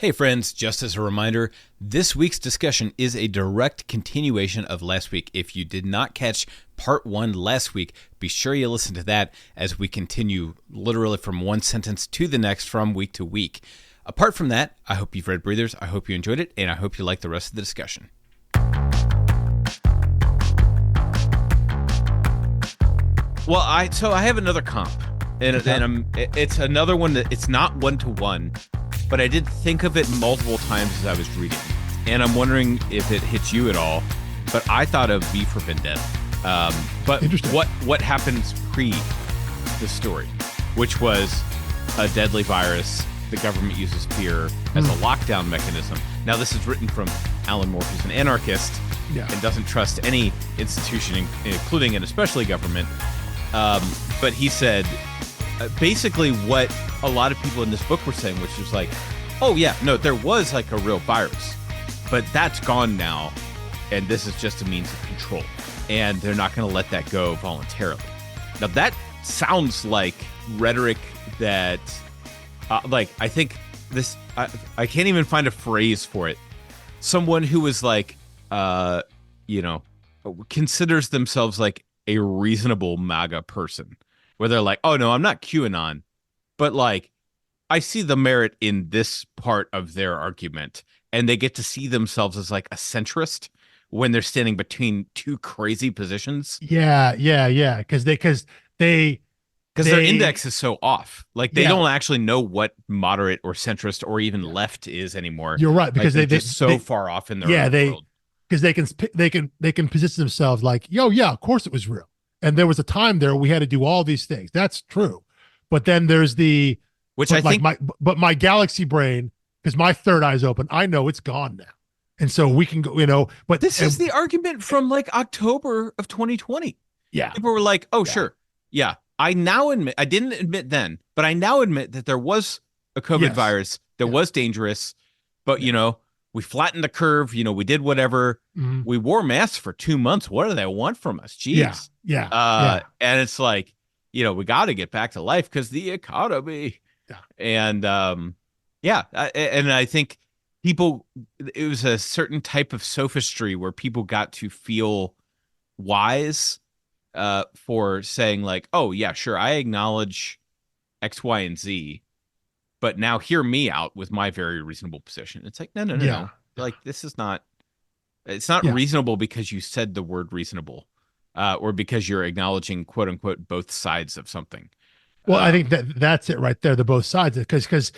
Hey friends, just as a reminder, this week's discussion is a direct continuation of last week. If you did not catch part one last week, be sure you listen to that as we continue literally from one sentence to the next from week to week. Apart from that, I hope you've read Breathers, I hope you enjoyed it, and I hope you like the rest of the discussion. Well, I have another comp, and it's another one that it's not one-to-one, but I did think of it multiple times as I was reading, and I'm wondering if it hits you at all. But I thought of V for Vendetta. But what happens pre the story, which was a deadly virus. The government uses fear as a lockdown mechanism. Now, this is written from Alan Moore, who's an anarchist and doesn't trust any institution, including and especially government. But he said basically what a lot of people in this book were saying, which was like, oh yeah, no, there was like a real virus, but that's gone now, and this is just a means of control, and they're not going to let that go voluntarily. Now that sounds like rhetoric that, like, I think this, I can't even find a phrase for it. Someone who is like, considers themselves like a reasonable MAGA person, where they're like, oh no, I'm not QAnon, but like, I see the merit in this part of their argument, and they get to see themselves as like a centrist when they're standing between two crazy positions. Yeah. Because their index is so off. Like they don't actually know what moderate or centrist or even left is anymore. You're right, because like they're just so far off in their own world. Because they can position themselves like, of course it was real, and there was a time there we had to do all these things. That's true, but then there's my galaxy brain, because my third eye's open. I know it's gone now, and so we can go. But this is the argument from like October of 2020. Yeah, people were like, "Oh, sure, yeah." I now admit, I didn't admit then, but I now admit that there was a COVID virus that was dangerous, but we flattened the curve. We did whatever. Mm-hmm. We wore masks for 2 months. What do they want from us? Jeez. Yeah. And it's like, we got to get back to life because the economy. Yeah. And and I think it was a certain type of sophistry where people got to feel wise for saying like, oh yeah, sure, I acknowledge X, Y, and Z, but now hear me out with my very reasonable position. It's like, no. Like, this is not, it's not reasonable because you said the word reasonable, or because you're acknowledging quote unquote both sides of something. Well, I think that's it right there. The both sides, because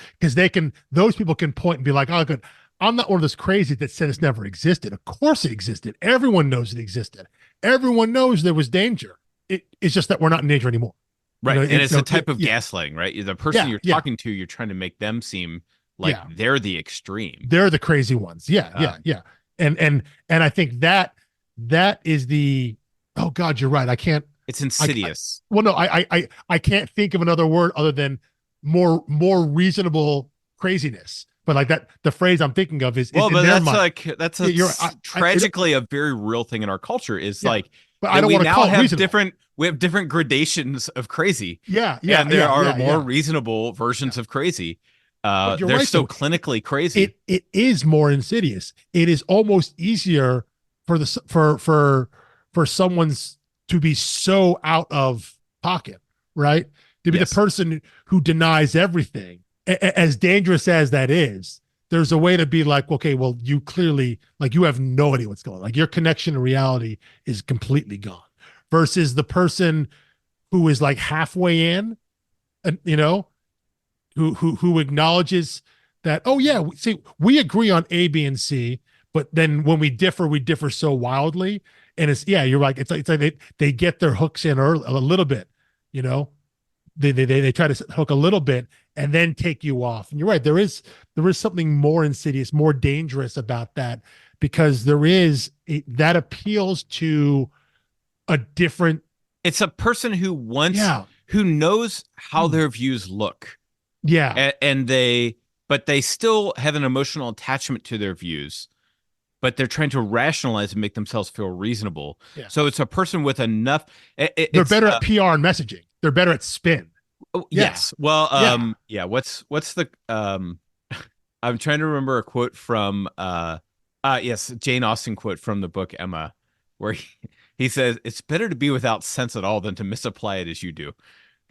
those people can point and be like, oh, good. I'm not one of those crazy that said it's never existed. Of course it existed. Everyone knows it existed. Everyone knows there was danger. It's just that we're not in danger anymore. Right. And it's a type of gaslighting, right? The person you're talking to, you're trying to make them seem like they're the extreme. They're the crazy ones. Yeah. And I think that is the, oh God, you're right. I can't. It's insidious. I can't think of another word other than more reasonable craziness. But like that, the phrase I'm thinking of is well, in but their that's mind. like that's tragically a very real thing in our culture. Is like, but I don't want to call it reasonable. We have different gradations of crazy. And there are more reasonable versions of crazy. They're still clinically crazy. It is more insidious. It is almost easier for someone's to be so out of pocket, right? To be the person who denies everything. As dangerous as that is, there's a way to be like, okay, well, you clearly, like, you have no idea what's going on. Like, your connection to reality is completely gone. Versus the person who is like halfway in, and who acknowledges that, oh yeah, see, we agree on A, B, and C, but then when we differ so wildly, and it's you're right. It's like they get their hooks in early, a little bit, They try to hook a little bit and then take you off. And you're right. There is something more insidious, more dangerous about that, because that appeals to a different. It's a person who who knows how their views look. Yeah. But they still have an emotional attachment to their views, but they're trying to rationalize and make themselves feel reasonable. Yeah. So it's a person with enough. They're better at PR and messaging. They're better at spin. Yes. Well, What's the I'm trying to remember a quote from yes, Jane Austen quote from the book Emma, where he says, "It's better to be without sense at all than to misapply it as you do."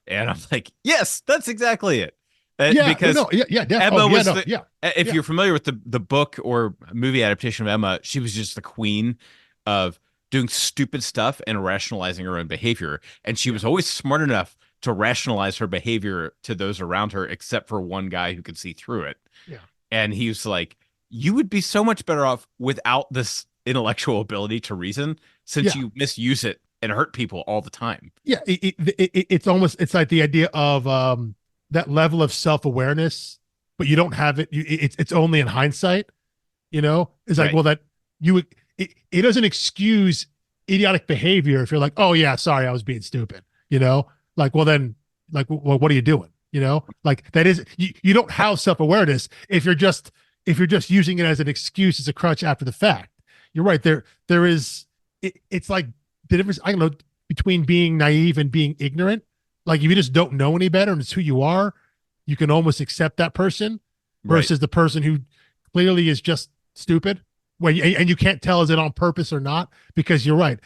And I'm like, yes, that's exactly it. Yeah, no, Because no, yeah, yeah, Emma oh, yeah, was no, the yeah, if yeah, you're familiar with the book or movie adaptation of Emma, she was just the queen of doing stupid stuff and rationalizing her own behavior. And she yeah, was always smart enough to rationalize her behavior to those around her, except for one guy who could see through it. yeah, And he was like, you would be so much better off without this intellectual ability to reason, since yeah, you misuse it and hurt people all the time. yeah. It's almost, it's like the idea of that level of self-awareness, but you don't have it. It's only in hindsight. It's like, Right. well, that you it doesn't excuse idiotic behavior if you're like, oh yeah, sorry, I was being stupid. Like, well then, like, well, what are you doing? Like that is, you don't have self-awareness if you're just using it as an excuse, as a crutch after the fact. You're right. There is, it's like the difference, I don't know, between being naive and being ignorant. Like if you just don't know any better and it's who you are, you can almost accept that person Right. versus the person who clearly is just stupid. And you can't tell is it on purpose or not, because you're right.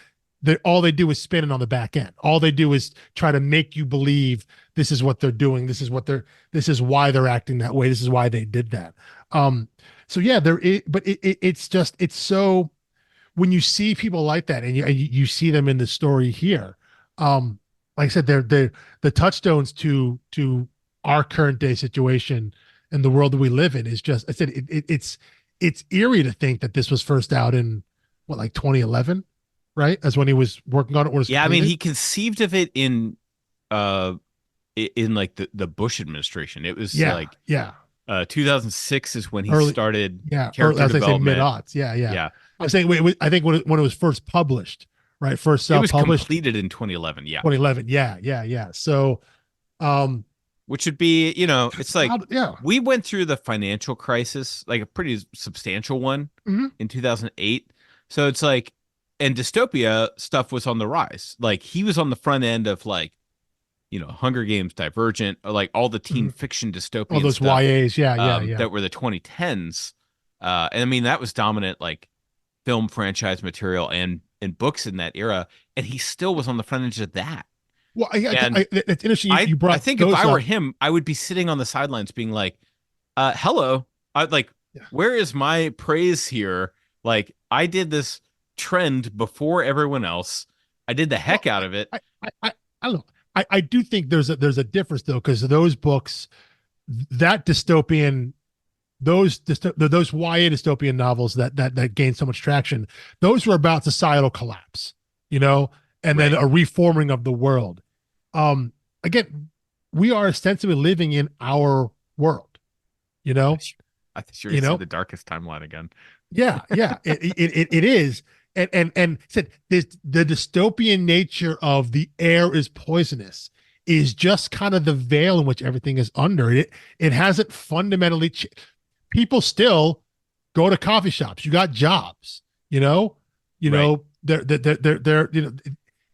All they do is spin it on the back end. All they do is try to make you believe this is what they're doing. This is why they're acting that way. This is why they did that. So yeah, but it's just, it's so, when you see people like that and you see them in the story here, like I said, they're the touchstones to our current day situation and the world that we live in. Is just, I said, it's eerie to think that this was first out in what, like 2011, right? That's when he was working on it, when it was Yeah, I mean, completed. he conceived of it uh in like the Bush administration. It was Yeah, like yeah, 2006 is when he early, started yeah, or character as I say, mid development. aughts. Yeah, yeah. Yeah. I'm saying, I think when it was first published, right? First It was self-published, completed in 2011, yeah. 2011. Yeah, yeah, yeah. So, um, Which would be, it's like yeah. we went through the financial crisis, like a pretty substantial one Mhm. in 2008. So it's like, and dystopia stuff was on the rise. Like he was on the front end of like, Hunger Games, Divergent, or like all the teen Mhm. fiction All dystopian those stuff YAs. Yeah, yeah, yeah. that were the 2010s. And I mean, that was dominant, like film franchise material and books in that era. And he still was on the front edge of that. Well, And it's interesting you I brought think if those I were up. him, I would be sitting on the sidelines being like, hello. I'd like, Yeah. where is my praise here? Like, I did this trend before everyone else. I did the Well, heck out of it. I don't know. I do think there's a difference though, because those books, that dystopian, those YA dystopian novels that gained so much traction, those were about societal collapse, you know, and then Right. a reforming of the world. Um, Again, we are ostensibly living in our world, you know, I thought you were going you to say know, the darkest timeline again. yeah, yeah, it is, and said this, the dystopian nature of the air is poisonous is just kind of the veil in which everything is under. It hasn't fundamentally. People still go to coffee shops. You got jobs, you know, Right. they're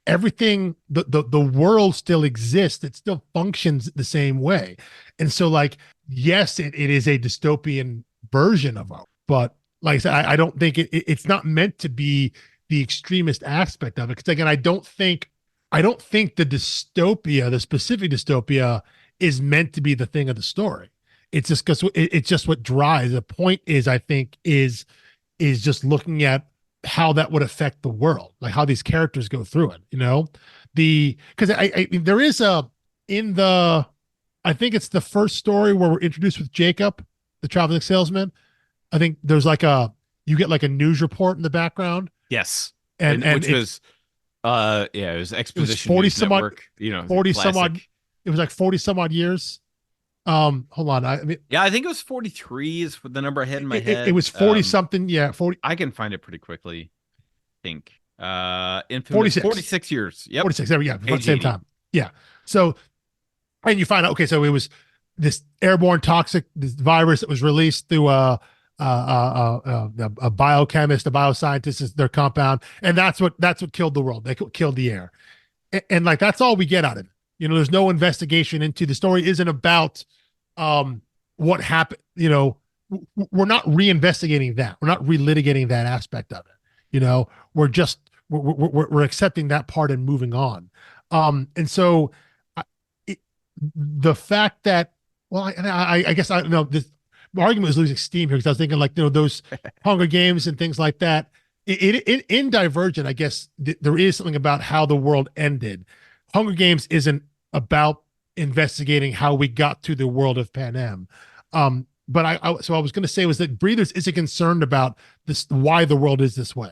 everything. The world still exists. It still functions the same way, and so like yes, it is a dystopian version of our, but like I said, I don't think it's not meant to be the extremist aspect of it. Because again, I don't think the dystopia, the specific dystopia, is meant to be the thing of the story. It's just because it's just what drives. The point is, I think, is just looking at how that would affect the world, like how these characters go through it. Because I mean, there is a in the, I think it's the first story where we're introduced with Jacob, the traveling salesman. I think there's like you get like a news report in the background, Yes. and And and which was, yeah, it was it was Exposition 40 News some odd, Network, the 40 some odd, classic. it was like 40 some odd years. Hold on, I mean, Yeah, I think it was 43 is the number I had in my it head. was 40 something, yeah, 40, I can find it pretty quickly. I think. Infamous 46, 46 years. Yep. 46. There we go, Age same 80. time, yeah. So, and you find out, okay, so it was this airborne toxic, this virus that was released through a biochemist, a bioscientist, is their compound, and that's what killed the world. They killed the air, and like that's all we get out of it. There's no investigation into, the story isn't about what happened. we're not reinvestigating that. We're not relitigating that aspect of it. We're just we're accepting that part and moving on. And so it, the fact that, well, I guess I don't know, this my argument is losing steam here because I was thinking, like, those Hunger Games and things like that. In Divergent, I guess there is something about how the world ended. Hunger Games isn't about investigating how we got to the world of Panem. But so I was going to say was that Breathers isn't concerned about this, why the world is this way,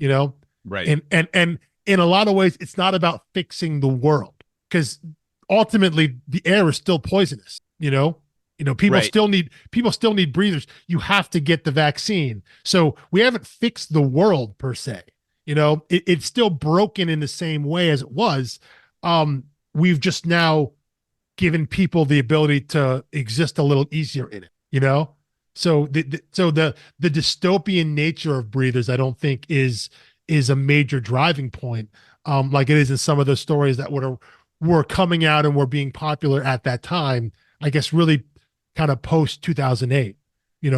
Right. And in a lot of ways, it's not about fixing the world, because ultimately the air is still poisonous. People Right. still need breathers. You have to get the vaccine. So we haven't fixed the world per se. It's still broken in the same way as it was. We've just now given people the ability to exist a little easier in it. So the dystopian nature of Breathers, I don't think is a major driving point, like it is in some of the stories that were coming out and were being popular at that time. I guess really kind of post 2008,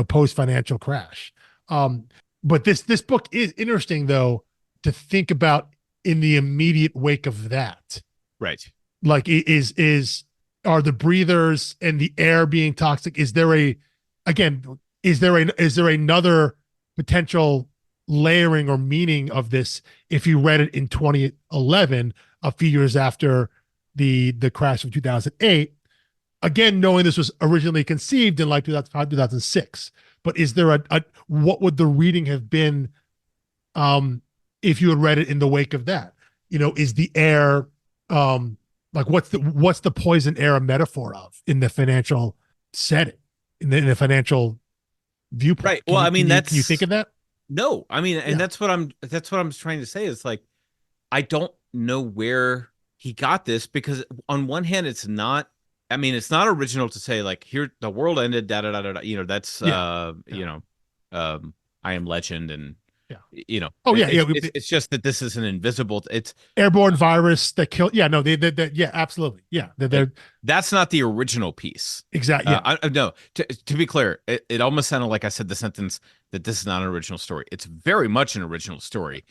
post financial crash. But this book is interesting, though, to think about in the immediate wake of that. Right. Like, are the breathers and the air being toxic? Is there another potential layering or meaning of this if you read it in 2011, a few years after the crash of 2008? Again, knowing this was originally conceived in like 2005, 2006, but is there what would the reading have been if you had read it in the wake of that? Is the air like what's the poison air a metaphor of in the financial setting, in the financial viewpoint? Right. Well, can you think of that? No, and Yeah. that's what I'm trying to say. Is like, I don't know where he got this, because on one hand, it's not original to say, like, here the world ended, da da da da da. That's Yeah. I Am Legend, and Yeah. Oh yeah, it's just that this is an invisible. It's airborne virus that kill. Yeah, no, they yeah, absolutely. Yeah, they're that's not the original piece. exactly. Yeah. No, to be clear, it almost sounded like I said the sentence that this is not an original story. It's very much an original story,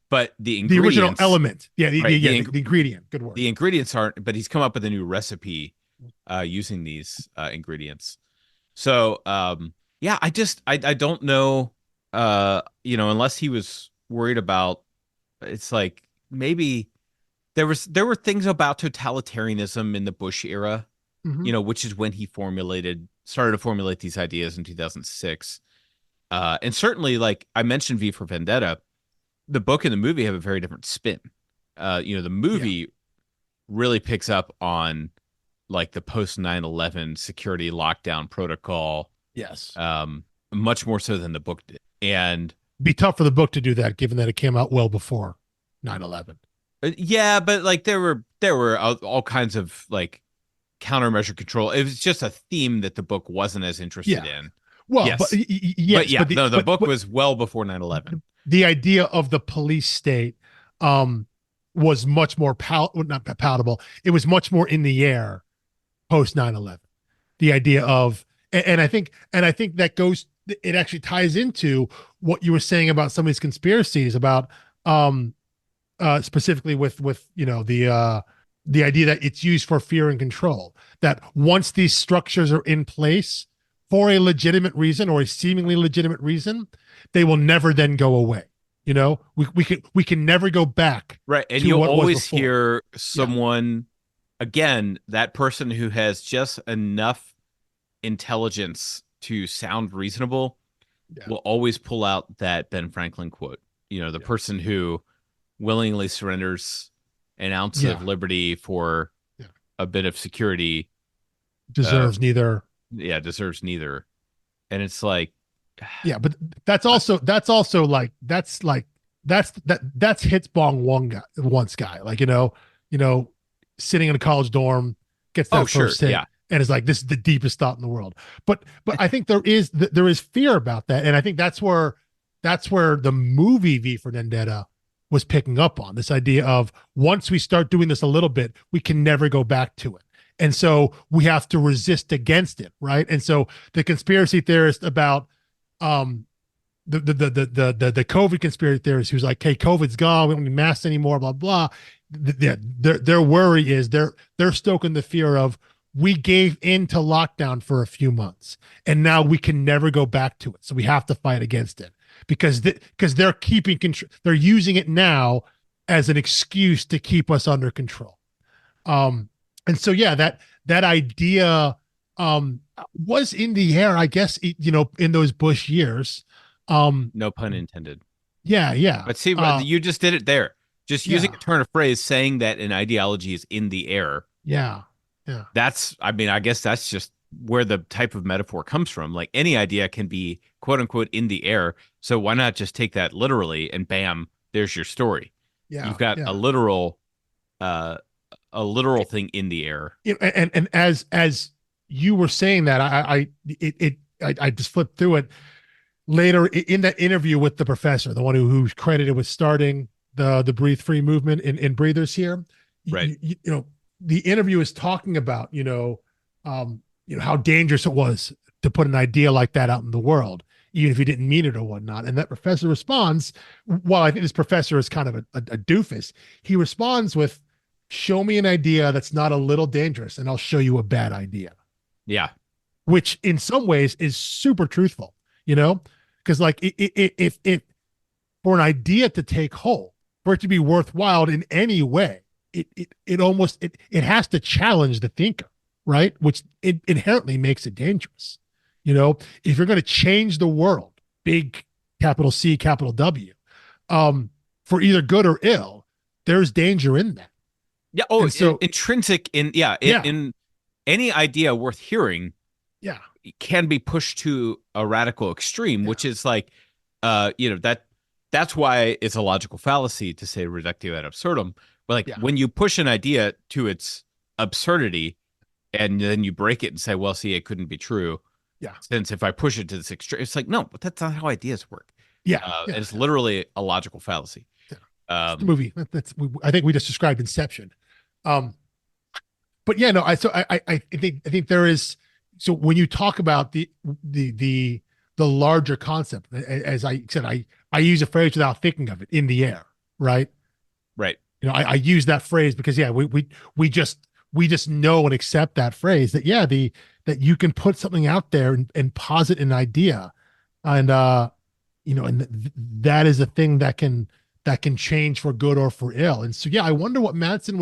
but the original ingredients, element. Yeah, right, the ingredient. Good word. the ingredients aren't. But he's come up with a new recipe using these ingredients. So yeah, I don't know. Unless he was worried about, it's like, maybe there were things about totalitarianism in the Bush era, Mhm. which is when he started to formulate these ideas in 2006. And certainly, like I mentioned, V for Vendetta, the book and the movie have a very different spin. The movie really picks up on like the post 9/11 security lockdown protocol. Yes. Much more so than the book did. And be tough for the book to do that, given that it came out well before 9/11. Yeah, but like there were all kinds of like countermeasure control. It was just a theme that the book wasn't as interested in. Well, yes. yes, but the book was well before 9/11. The idea of the police state was much more not palatable. It was much more in the air post 9/11. The idea of, and I think that goes, it actually ties into what you were saying about some of these conspiracies about specifically with the idea that it's used for fear and control, that once these structures are in place for a legitimate reason or a seemingly legitimate reason, they will never then go away. We can never go back. Right. And you'll always hear someone, again, that person who has just enough intelligence to sound reasonable will always pull out that Ben Franklin quote. The person who willingly surrenders an ounce of liberty for a bit of security deserves neither. Yeah, deserves neither. And it's like, yeah, but that's hits bong once guy, like, sitting in a college dorm, gets that first hit, and is like, this is the deepest thought in the world. But I think there is fear about that, and I think that's where the movie V for Vendetta was picking up on this idea of, once we start doing this a little bit, we can never go back to it. And so we have to resist against it, right? And so the conspiracy theorist about um the COVID conspiracy theorist who's like, hey, COVID's gone, we don't need masks anymore, blah blah. Their worry is they're stoking the fear of, we gave in to lockdown for a few months and now we can never go back to it, so we have to fight against it because they're keeping control, they're using it now as an excuse to keep us under control. And so yeah, that idea was in the air, I guess, in those Bush years. No pun intended. Yeah. But see, you just did it there. Just using a turn of phrase, saying that an ideology is in the air. Yeah. I guess that's just where the type of metaphor comes from. Like, any idea can be quote unquote in the air. So why not just take that literally and bam, there's your story. Yeah. You've got a literal thing in the air. And as you were saying that, I just flipped through it later in that interview with the professor, the one who's credited with starting the Breathe Free movement in Breathers here. Right. The interview is talking about, how dangerous it was to put an idea like that out in the world, even if you didn't mean it or whatnot. And that professor responds, while I think this professor is kind of a doofus, he responds with, show me an idea that's not a little dangerous and I'll show you a bad idea. Yeah. Which in some ways is super truthful, because like if for an idea to take hold, for it to be worthwhile in any way, it has to challenge the thinker, right? Which it inherently makes it dangerous. If you're going to change the world, big capital C, capital W, for either good or ill, there's danger in that. Yeah. Oh, so intrinsic in any idea worth hearing. Yeah. Can be pushed to a radical extreme, which is like, that's why it's a logical fallacy to say reductio ad absurdum. But when you push an idea to its absurdity and then you break it and say, well, see, it couldn't be true. Yeah. Since if I push it to this extreme, it's like, no, but that's not how ideas work. Yeah. It's literally a logical fallacy. Yeah. The movie I think we just described Inception. But yeah, no, I think there is. So when you talk about the larger concept, as I said, I use a phrase without thinking of it, in the air, right? Right. I use that phrase because we just know and accept that phrase that that you can put something out there and posit an idea, and that is a thing that can change for good or for ill. And so I wonder what Madson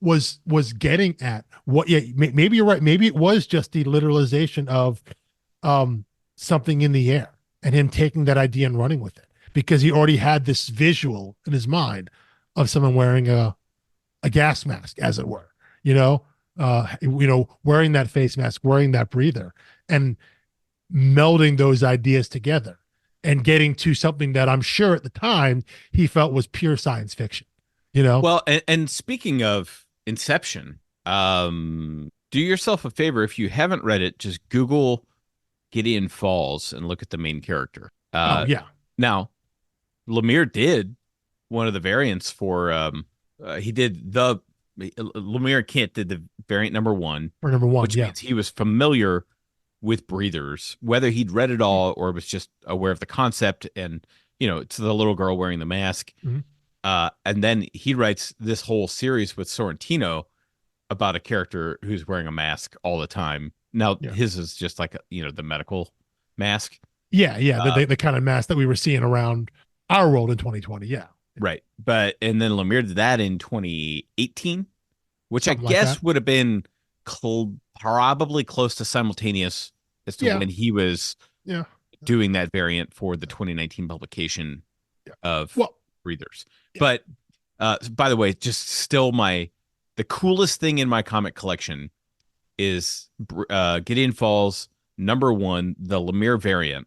was getting at. Maybe you're right, maybe it was just the literalization of something in the air and him taking that idea and running with it, because he already had this visual in his mind of someone wearing a gas mask, as it were, wearing that face mask, wearing that breather, and melding those ideas together and getting to something that I'm sure at the time he felt was pure science fiction. Well, and speaking of Inception, do yourself a favor, if you haven't read it, just Google Gideon Falls and look at the main character. Now, Lemire did one of the variants for Lemire Kent did the variant number one, which means he was familiar with breathers, whether he'd read it all or was just aware of the concept. And it's the little girl wearing the mask. Mm-hmm. And then he writes this whole series with Sorrentino about a character who's wearing a mask all the time. Now his is just like the medical mask. The kind of mask that we were seeing around our world in 2020. Yeah. Right. And then Lemire did that in 2018, which something I guess would have been probably close to simultaneous as to when he was doing that variant for the 2019 publication of Breathers. But by the way, just still the coolest thing in my comic collection is Gideon Falls #1. The Lemire variant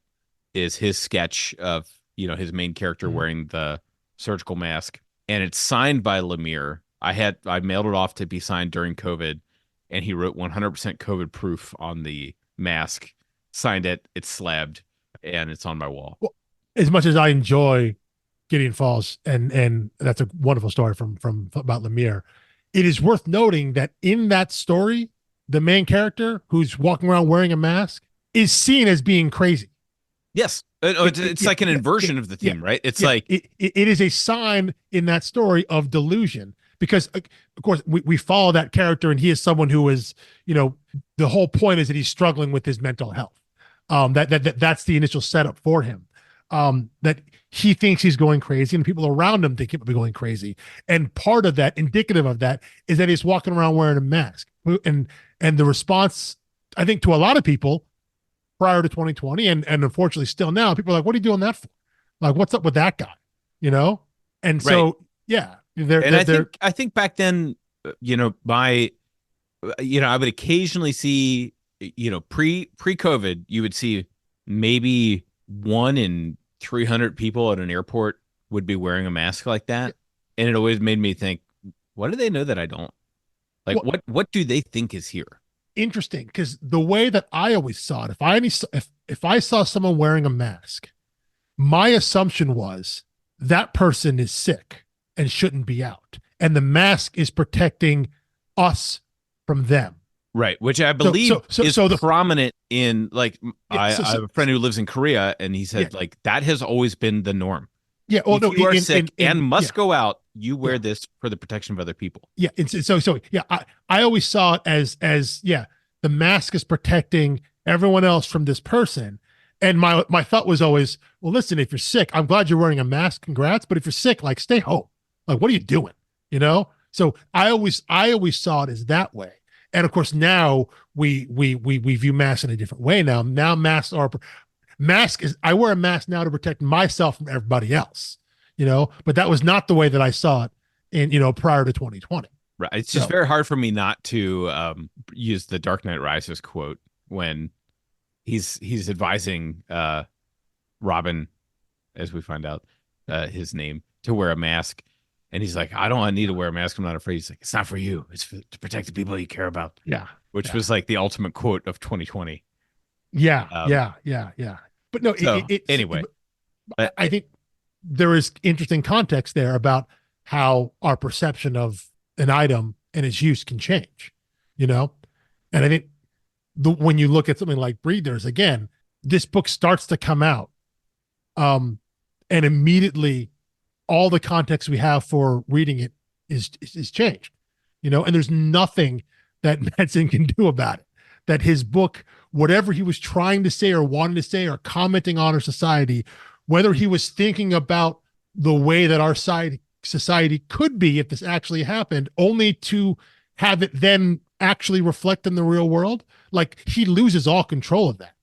is his sketch of his main character wearing the surgical mask, and it's signed by Lemire. I mailed it off to be signed during COVID, and he wrote 100% COVID proof on the mask, signed it, it's slabbed, and it's on my wall. Well, as much as I enjoy Gideon Falls, and that's a wonderful story from about Lemire, it is worth noting that in that story, the main character who's walking around wearing a mask is seen as being crazy. Yes. It's like an inversion of the theme, right? It's like it is a sign in that story of delusion because, of course, we follow that character and he is someone who is, the whole point is that he's struggling with his mental health. That's the initial setup for him. That he thinks he's going crazy and people around him think he's going crazy. And part of that, indicative of that, is that he's walking around wearing a mask. And the response, I think, to a lot of people prior to 2020 and unfortunately still now, people are like, what are you doing that for? Like, what's up with that guy? And so, right. Yeah. I think back then, I would occasionally see, pre-COVID, you would see maybe 1 in 300 people at an airport would be wearing a mask like that. And it always made me think, what do they know that I don't? Like, what do they think is here? Interesting, because the way that I always saw it, if I saw someone wearing a mask, my assumption was that person is sick and shouldn't be out, and the mask is protecting us from them. Right, which I believe is prominent in, like, I have a friend who lives in Korea, and he said, like, that has always been the norm. Yeah. Oh, no, you are sick and must go out. You wear this for the protection of other people. Yeah. I always saw it as the mask is protecting everyone else from this person. And my thought was always, well, listen, if you're sick, I'm glad you're wearing a mask. Congrats. But if you're sick, like, stay home. Like, what are you doing? So I always saw it as that way. And of course, now we view masks in a different way. Now I wear a mask now to protect myself from everybody else, but that was not the way that I saw it prior to 2020. Right. It's just very hard for me not to use the Dark Knight Rises quote when he's advising Robin, as we find out his name, to wear a mask. And he's like, I don't need to wear a mask. I'm not afraid. He's like, it's not for you. It's to protect the people you care about. Yeah. Which was like the ultimate quote of 2020. Yeah. But no, anyway, I think there is interesting context there about how our perception of an item and its use can change, and I think when you look at something like Breathers, again, this book starts to come out, and immediately all the context we have for reading it is changed, and there's nothing that Madson can do about it. That his book, whatever he was trying to say or wanted to say or commenting on our society, whether he was thinking about the way that our society could be if this actually happened, only to have it then actually reflect in the real world, like, he loses all control of that.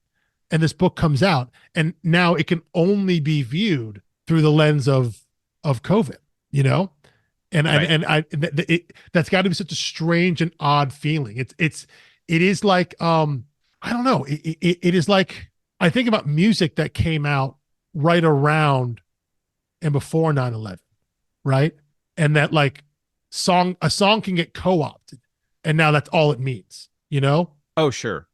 And this book comes out, and now it can only be viewed through the lens of COVID, and right. That's got to be such a strange and odd feeling. It is like, I don't know. It is like, I think about music that came out right around and before 9/11, right? And that, like, a song can get co-opted, and now that's all it means, Oh, sure.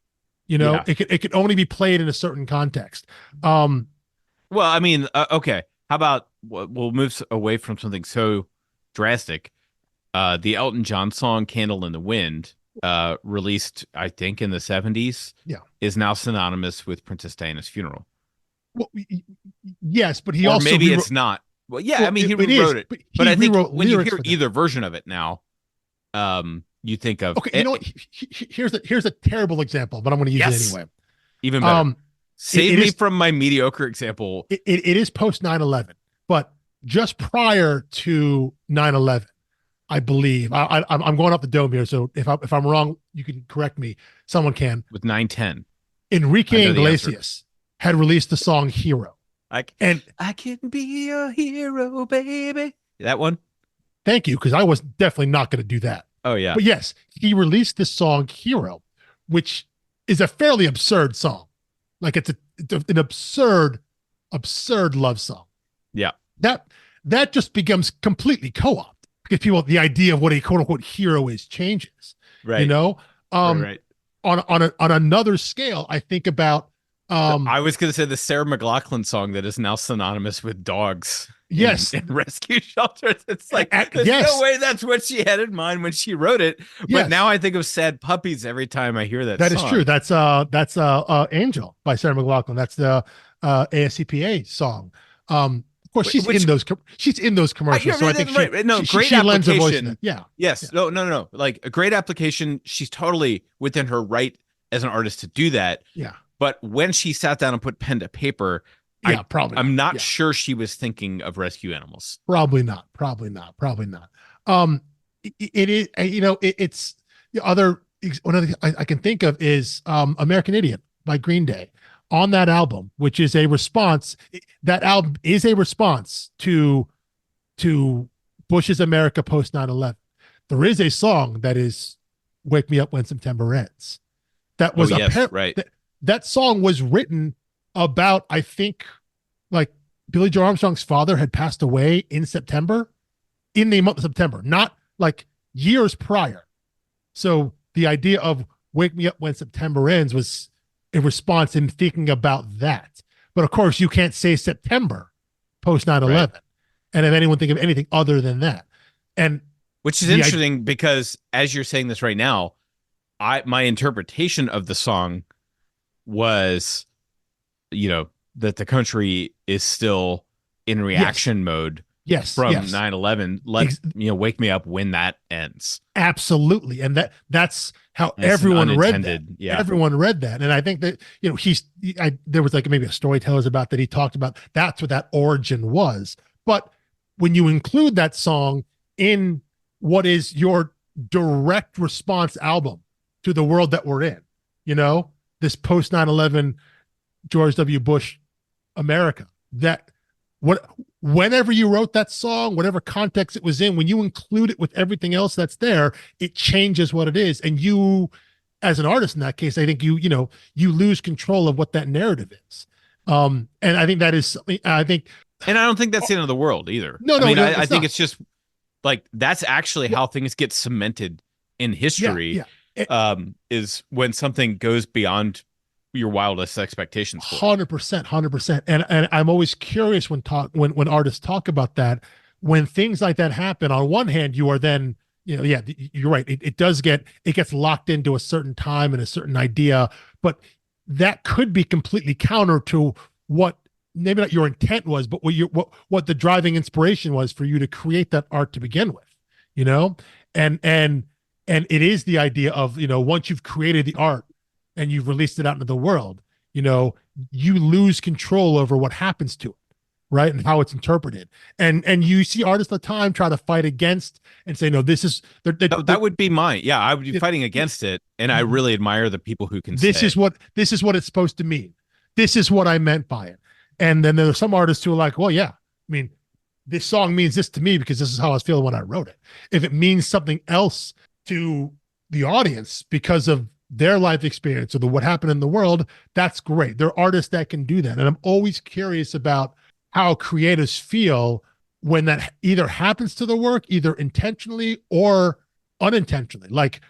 Yeah. It could only be played in a certain context. Well, I mean, okay. How about we'll move away from something so drastic. The Elton John song "Candle in the Wind," released, I think, in the 70s, is now synonymous with Princess Diana's funeral. Well, yes, but he or also maybe it's not. Well, yeah, I mean, he rewrote it, but I think when you hear either version of it now, you think of okay. You know what? Here's a terrible example, but I'm going to use it anyway. Even better. Save me from my mediocre example. It is post 9/11, but just prior to 9/11. I believe I'm going off the dome here. So if I'm wrong, you can correct me. Someone can. With 9/10, Enrique Iglesias had released the song "Hero." I can be a hero, baby. That one. Thank you, because I was definitely not going to do that. Oh yeah. But yes, he released this song "Hero," which is a fairly absurd song. Like, it's an absurd love song. Yeah. That just becomes completely co-opted. Because the idea of what a quote unquote hero is changes, right? Right. On another scale, I think about I was going to say the Sarah McLachlan song that is now synonymous with dogs Yes. in rescue shelters. It's like, there's Yes. no way that's what she had in mind when she wrote it. But Yes. now I think of Sad Puppies every time I hear that That song. is true. That's Angel by Sarah McLachlan. That's the ASCPA song. Of course, she's in those commercials. So I think great she lends a voice to application. that. Yeah. Yes. Yeah. No. Like a great application. She's totally within her right as an artist to do that. Yeah. But when she sat down and put pen to paper, I'm not sure she was thinking of rescue animals. Probably not. It is, it's the other one of the I can think of is American Idiot by Green Day on that album, which is a response. That album is a response to Bush's America post 9/11. There is a song that is "Wake Me Up When September Ends." That was right. That song was written about, I think, like Billy Joe Armstrong's father had passed away in September, in the month of September, not like years prior. So the idea of "Wake Me Up When September Ends" was a response in thinking about that. But of course, you can't say September post 9/11 right. And have anyone think of anything other than that. And which is interesting because as you're saying this right now, my interpretation of the song was, that the country is still in reaction mode. Yes. From 9/11. Wake me up when that ends. Absolutely. And that's how everyone read that. Yeah. Everyone read that. And I think that, there was like maybe a story tells about that. He talked about that's what that origin was. But when you include that song in what is your direct response album to the world that we're in, this post 9/11 George W. Bush America, whenever you wrote that song, whatever context it was in, when you include it with everything else that's there, it changes what it is. And you, as an artist in that case, I think you lose control of what that narrative is. And I think that is something and I don't think that's the end of the world either. I think it's just like, that's actually how things get cemented in history. Is when something goes beyond your wildest expectations. 100%. And I'm always curious when artists talk about that, when things like that happen. On one hand, you are then, you're right. It gets locked into a certain time and a certain idea, but that could be completely counter to what maybe not your intent was, but what the driving inspiration was for you to create that art to begin with, and it is the idea of, once you've created the art and you've released it out into the world, you lose control over what happens to it, right? And how it's interpreted. And you see artists all the time try to fight against and say, no, this is... that would be mine. Yeah, I would be fighting against it. And I really admire the people who can this is what it's supposed to mean. This is what I meant by it. And then there are some artists who are like, well, yeah, this song means this to me because this is how I was feeling when I wrote it. If it means something else to the audience because of their life experience or what happened in the world, that's great. There are artists that can do that. And I'm always curious about how creatives feel when that either happens to the work, either intentionally or unintentionally. Like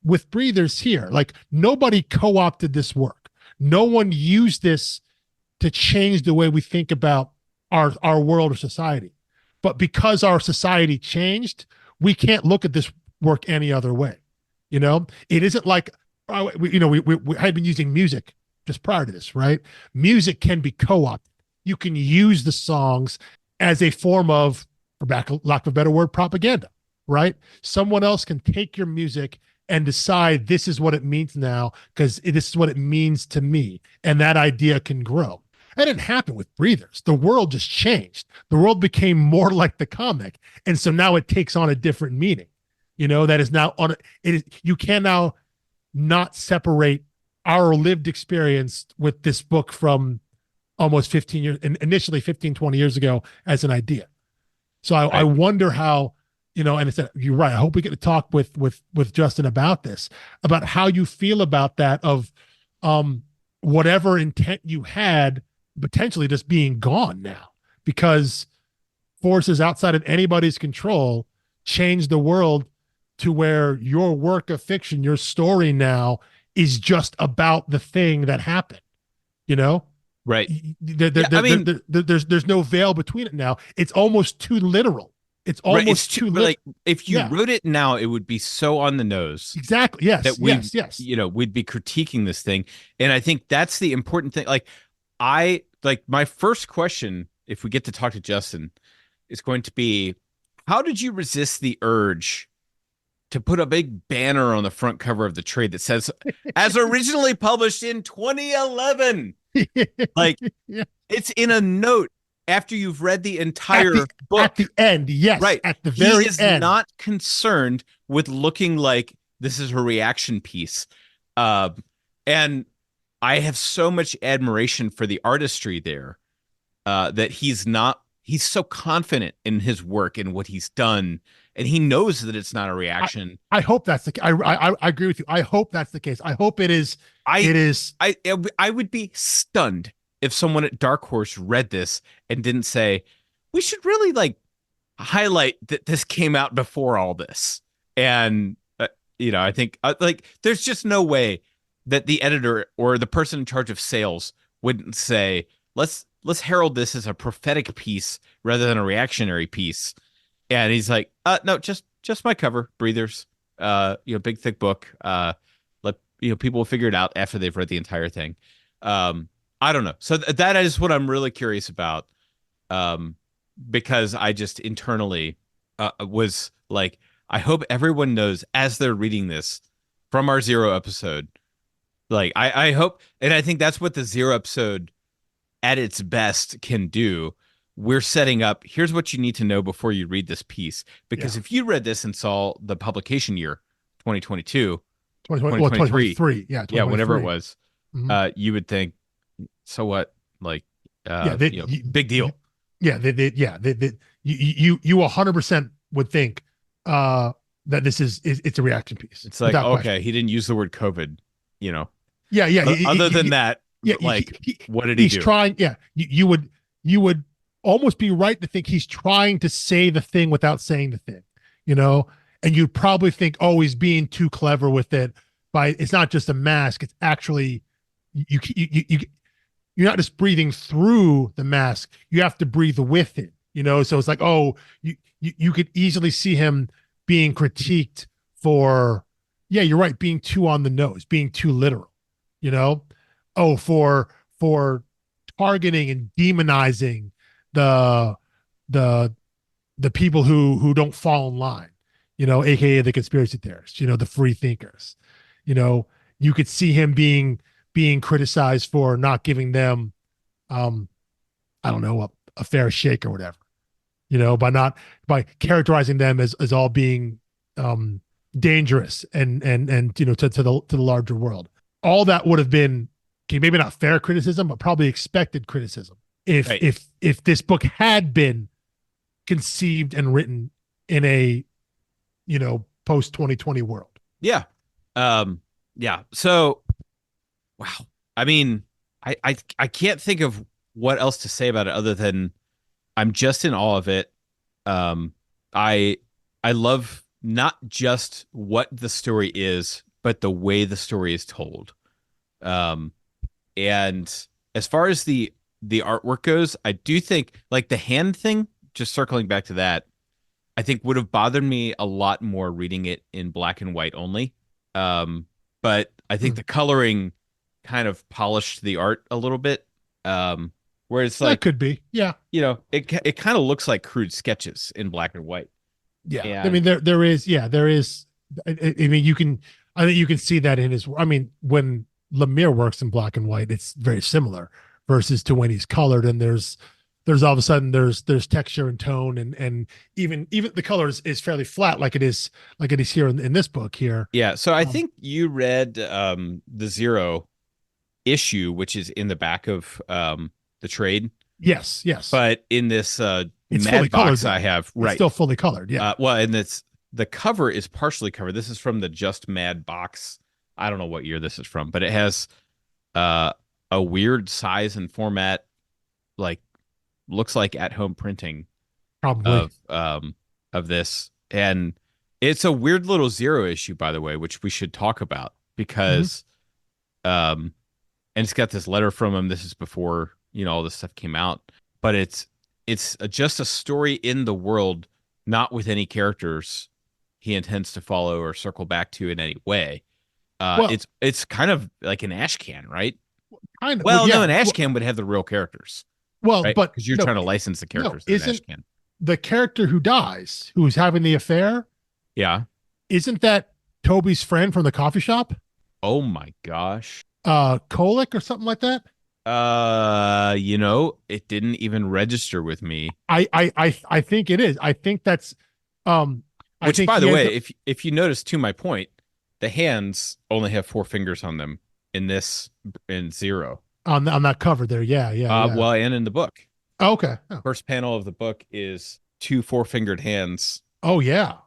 with Breathers here, like nobody co-opted this work. No one used this to change the way we think about our world or society. But because our society changed, we can't look at this work any other way. It isn't like, we had been using music just prior to this, right? Music can be co-opted. You can use the songs as a form of, for lack of a better word, propaganda, right? Someone else can take your music and decide this is what it means now because this is what it means to me. And that idea can grow. That didn't happen with Breathers. The world just changed. The world became more like the comic. And so now it takes on a different meaning. That is now you can now not separate our lived experience with this book from almost 15 years, initially 15, 20 years ago as an idea. So I wonder how, and I said, you're right. I hope we get to talk with Justin about this, about how you feel about that of whatever intent you had potentially just being gone now because forces outside of anybody's control change the world to where your work of fiction, your story now is just about the thing that happened. You know, Right. Yeah, I mean, there's no veil between it now. It's almost too literal. It's right. It's almost too too like lit. if you Yeah, wrote it now, it would be so on the nose exactly. Yes, that we, yes, yes. we'd be critiquing this thing. And I think that's the important thing. Like, I like my first question, if we get to talk to Justin, is going to be, how did you resist the urge to put a big banner on the front cover of the trade that says, as originally published in 2011? Like, Yeah. it's in a note after you've read the At entire the at book. the end, yes, Right. at the He very is end. not concerned with looking like this is a reaction piece. Uh, and I have so much admiration for the artistry there, that he's so confident in his work and what he's done. And he knows that it's not a I, reaction. I hope that's the. I agree with you. I hope that's the case. I hope it is. I, It is. I would be stunned if someone at Dark Horse read this and didn't say, we should really like highlight that this came out before all this. And I think like there's just no way that the editor or the person in charge of sales wouldn't say, let's herald this as a prophetic piece rather than a reactionary piece. And he's like, no, just my cover, breathers, big thick book. Let people will figure it out after they've read the entire thing. I don't know. So that is what I'm really curious about. Because I just internally was like, I hope everyone knows as they're reading this from our zero episode. Like, I hope, and I think that's what the zero episode at its best can do. We're setting up, here's what you need to know before you read this piece. Because Yeah. if you read this and saw the publication year, 2022, 2020, well, 2023. Yeah, yeah, whatever it 2023. was, Mhm. you would think, so what? Like, Yeah, big deal. yeah, you 100% would think that this is it's a reaction piece It's like, without okay, question. he didn't use the word COVID, Yeah, yeah. Other than that, Yeah, like, what did he he's do? trying. Yeah, you would almost be right to think he's trying to say the thing without saying the thing, you know. And you'd probably think, oh, he's being too clever with it. By it's not just a mask; it's actually you you're not just breathing through the mask; you have to breathe with it, you know. So it's like, oh, you could easily see him being critiqued for, yeah, you're right, being too on the nose, being too literal, you know. Oh, for targeting and demonizing the the the people who don't fall in line, you know, aka the conspiracy theorists, you know, the free thinkers. You know, you could see him being criticized for not giving them um I don't know, a fair shake or whatever, you know, by characterizing them as all being um dangerous and to the larger world. All that would have been, okay, maybe not fair criticism, but probably expected criticism if Right. if this book had been conceived and written in a post 2020 world. Yeah. Yeah. So, wow. I mean, I can't think of what else to say about it other than I'm just in awe of it. Um, I I love not just what the story is, but the way the story is told. Um, and as far as the artwork goes, I do think like the hand thing, just circling back to that, I think would have bothered me a lot more reading it in black and white only. Um, but I think Hmm. the coloring kind of polished the art a little bit. Where it's That like, could be. Yeah. it kind of looks like crude sketches in black and white. Yeah. I And mean, there is, yeah, there is. I mean, I think you can see that in his, I mean, when Lemire works in black and white, it's very similar versus to when he's colored, and there's all of a sudden there's texture and tone, and even the color is fairly flat, like it is here in this book here. yeah, so I Um, think you read the Zero issue, which is in the back of the trade, yes, yes. but in this It's fully Mad colored box I though. have, It's right. still fully colored. Yeah. Well, and it's the cover is partially covered. This is from the Just Mad box. I don't know what year this is from, but it has uh, a weird size and format, like looks like at home printing Probably. of this, and it's a weird little Zero issue, by the way, which we should talk about Mhm. because and it's got this letter from him. This is before, all this stuff came out, but it's just a story in the world, not with any characters he intends to follow or circle back to in any way. Well, It's kind of like an ash can, right? kind of. Well, Well, no, yeah. an ash can would have the real characters, Well, right? but Because you're no, trying to license the no, characters in an ash isn't can. the character who dies, who's having the affair, Yeah. isn't that Toby's friend from the coffee shop? Oh my gosh. Kolick or something like that? It didn't even register with me. I think it is. I think that's I Which, think by he the ends way, up if you notice, to my point, the hands only have 4 fingers on them in Zero. on that cover there. Yeah, yeah, yeah. Well, and in the book, Oh, okay. Oh. first panel of the book is two 4-fingered hands Oh yeah.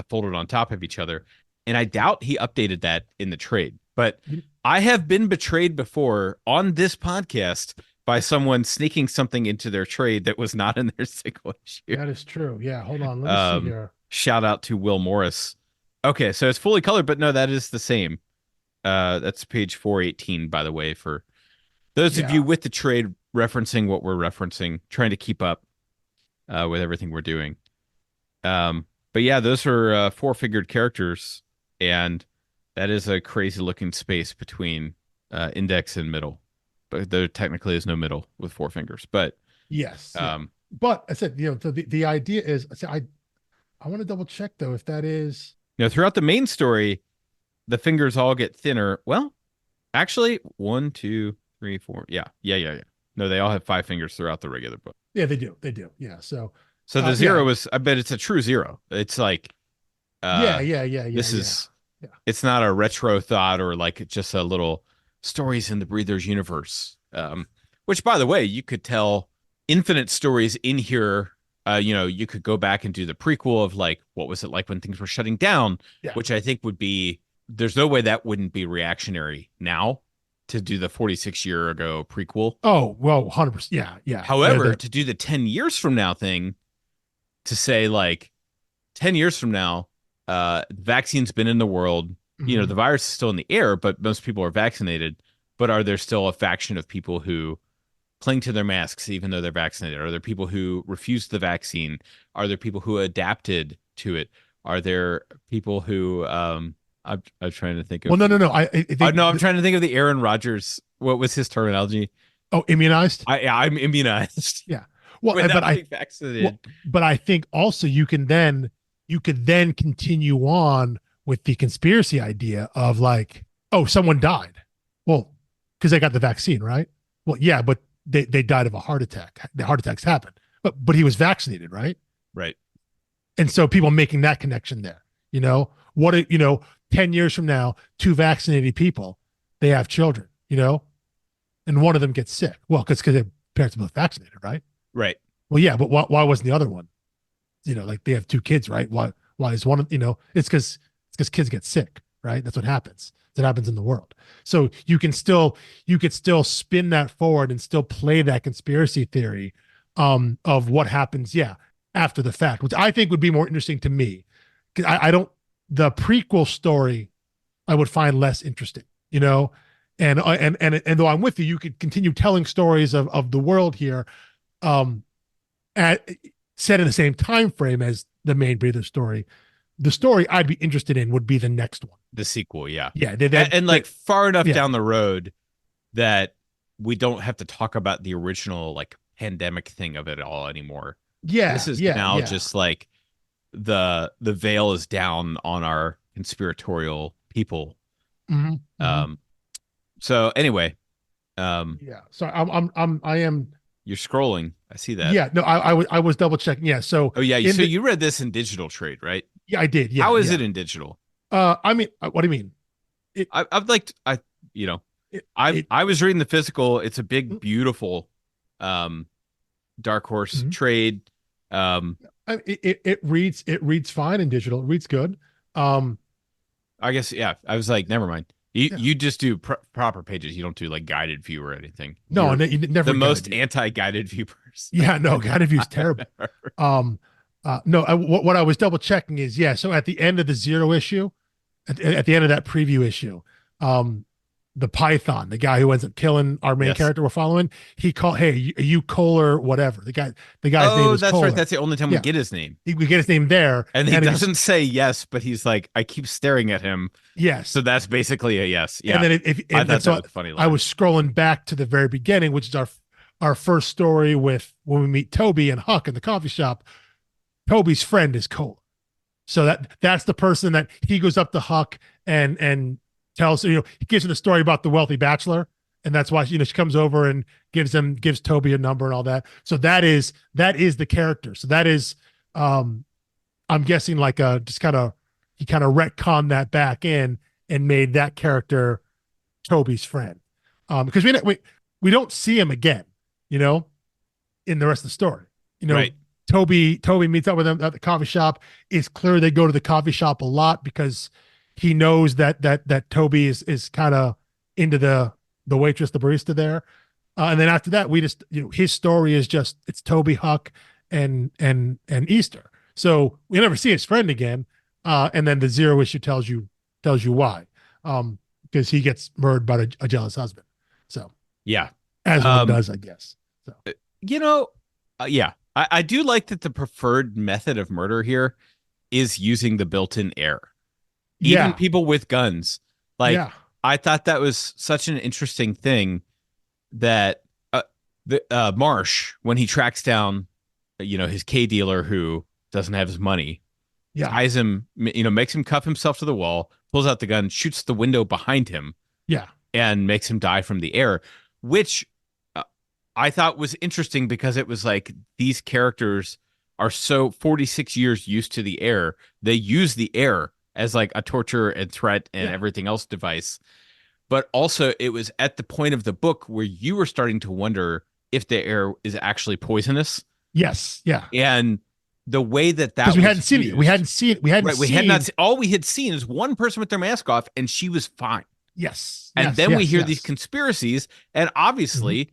folded on top of each other, and I doubt he updated that in the trade. But I have been betrayed before on this podcast by someone sneaking something into their trade that was not in their single issue. That is true. Yeah. Hold on. Let me see here. Shout out to Will Morris. Okay, so it's fully colored, but no, that is the same. That's page 418, by the way, for those of you with the trade referencing what we're referencing, trying to keep up with everything we're doing. But yeah, those are 4-figured characters, and that is a crazy looking space between index and middle. But there technically is no middle with 4 fingers. But yes, but I said, so the idea is, I want to double check though if that is. Throughout the main story, the fingers all get thinner. Well, actually, 1, 2, 3, 4. Yeah. No, they all have 5 fingers throughout the regular book. Yeah, they do. They do. Yeah. So the Zero is, I bet it's a true Zero. It's like, yeah. This is, it's not a retro thought or like just a little stories in the Breathers universe. Which, by the way, you could tell infinite stories in here. You could go back and do the prequel of like, what was it like when things were shutting down, which I think would be, there's no way that wouldn't be reactionary now to do the 46-year ago prequel. Oh, well, 100%. Yeah, yeah. However, to do the 10 years from now thing, to say like 10 years from now, vaccine's been in the world, the virus is still in the air, but most people are vaccinated. But are there still a faction of people who cling to their masks even though they're vaccinated? Are there people who refused the vaccine? Are there people who adapted to it? Are there people who I'm trying to think of. Well, no. I'm trying to think of the Aaron Rodgers. What was his terminology? Oh, immunized. I'm immunized. Yeah. Well, but vaccinated. But I think also you could then continue on with the conspiracy idea of like, oh, someone died. Well, because they got the vaccine, right? Well, yeah, but they died of a heart attack. The heart attacks happen, but he was vaccinated, right? Right. And so people making that connection there, what 10 years from now, 2 vaccinated people, they have children, and one of them gets sick. Well, because their parents are both vaccinated, right? Right. Well, yeah, but why wasn't the other one? Like they have 2 kids, right? Why is one? It's because kids get sick, right? That's what happens. That happens in the world. So you could still spin that forward and still play that conspiracy theory of what happens, after the fact, which I think would be more interesting to me. I don't. The prequel story I would find less interesting, and though I'm with you, you could continue telling stories of the world here, set in the same time frame as the main Breather story. The story I'd be interested in would be the next one, the sequel. Yeah, and like far enough down the road that we don't have to talk about the original like pandemic thing of it all anymore. Yeah, this is now just like. The veil is down on our conspiratorial people. So anyway, So I am. You're scrolling. I see that. Yeah. No, I was double checking. Yeah. So. Oh yeah. So you read this in digital trade, right? Yeah, I did. Yeah. How is it in digital? I mean, what do you mean? I was reading the physical. It's a big, beautiful, Dark Horse trade. It reads fine in digital. It reads good. I guess I was like, never mind. You just do proper pages. You don't do like guided view or anything. No, you never. The most anti-guided view person. Yeah, no, guided view is terrible. No, what I was double checking is so at the end of the Zero issue, at the end of that preview issue, the Python, the guy who ends up killing our main Yes. character we're following, he called, "Hey, are you Kohler? Whatever." The guy's name Oh, is that's right. Kohler. That's the only time we Yeah, get his name. we get his name there, And he and he's doesn't say yes, but he's like, I keep staring at him. yes, So that's basically a yes. and Yeah. then if I and thought that so was a funny I line. was scrolling back to the very beginning, which is our first story with when we meet Toby and Huck in the coffee shop. Toby's friend is Kohler. So that's the person that he goes up to Huck and tells, he gives him the story about the wealthy bachelor, and that's why she comes over and gives Toby a number and all that. So that is the character. So that is I'm guessing like a just kind of he kind of retconned that back in and made that character Toby's friend. Because we don't see him again, in the rest of the story. Right. Toby meets up with him at the coffee shop. It's clear they go to the coffee shop a lot because he knows that Toby is kind of into the waitress, the barista there. And then after that, we just his story is just it's Toby, Huck, and Easter. So we never see his friend again. And then the zero issue tells you why. Because he gets murdered by a jealous husband. So Yeah. as one does, I guess. So Yeah. I do like that the preferred method of murder here is using the built-in air. Even people with guns. Like, I thought that was such an interesting thing that Marsh, when he tracks down, his K dealer who doesn't have his money, ties him, makes him cuff himself to the wall, pulls out the gun, shoots the window behind him, and makes him die from the air, which I thought was interesting because it was like these characters are so 46 years used to the air. They use the air as like a torture and threat and everything else device. But also it was at the point of the book where you were starting to wonder if the air is actually poisonous. Yes. Yeah. And the way that because we hadn't seen it. We hadn't seen. We hadn't. Right, we had not. All we had seen is one person with their mask off, and she was fine. Yes. And then we hear these conspiracies, and obviously,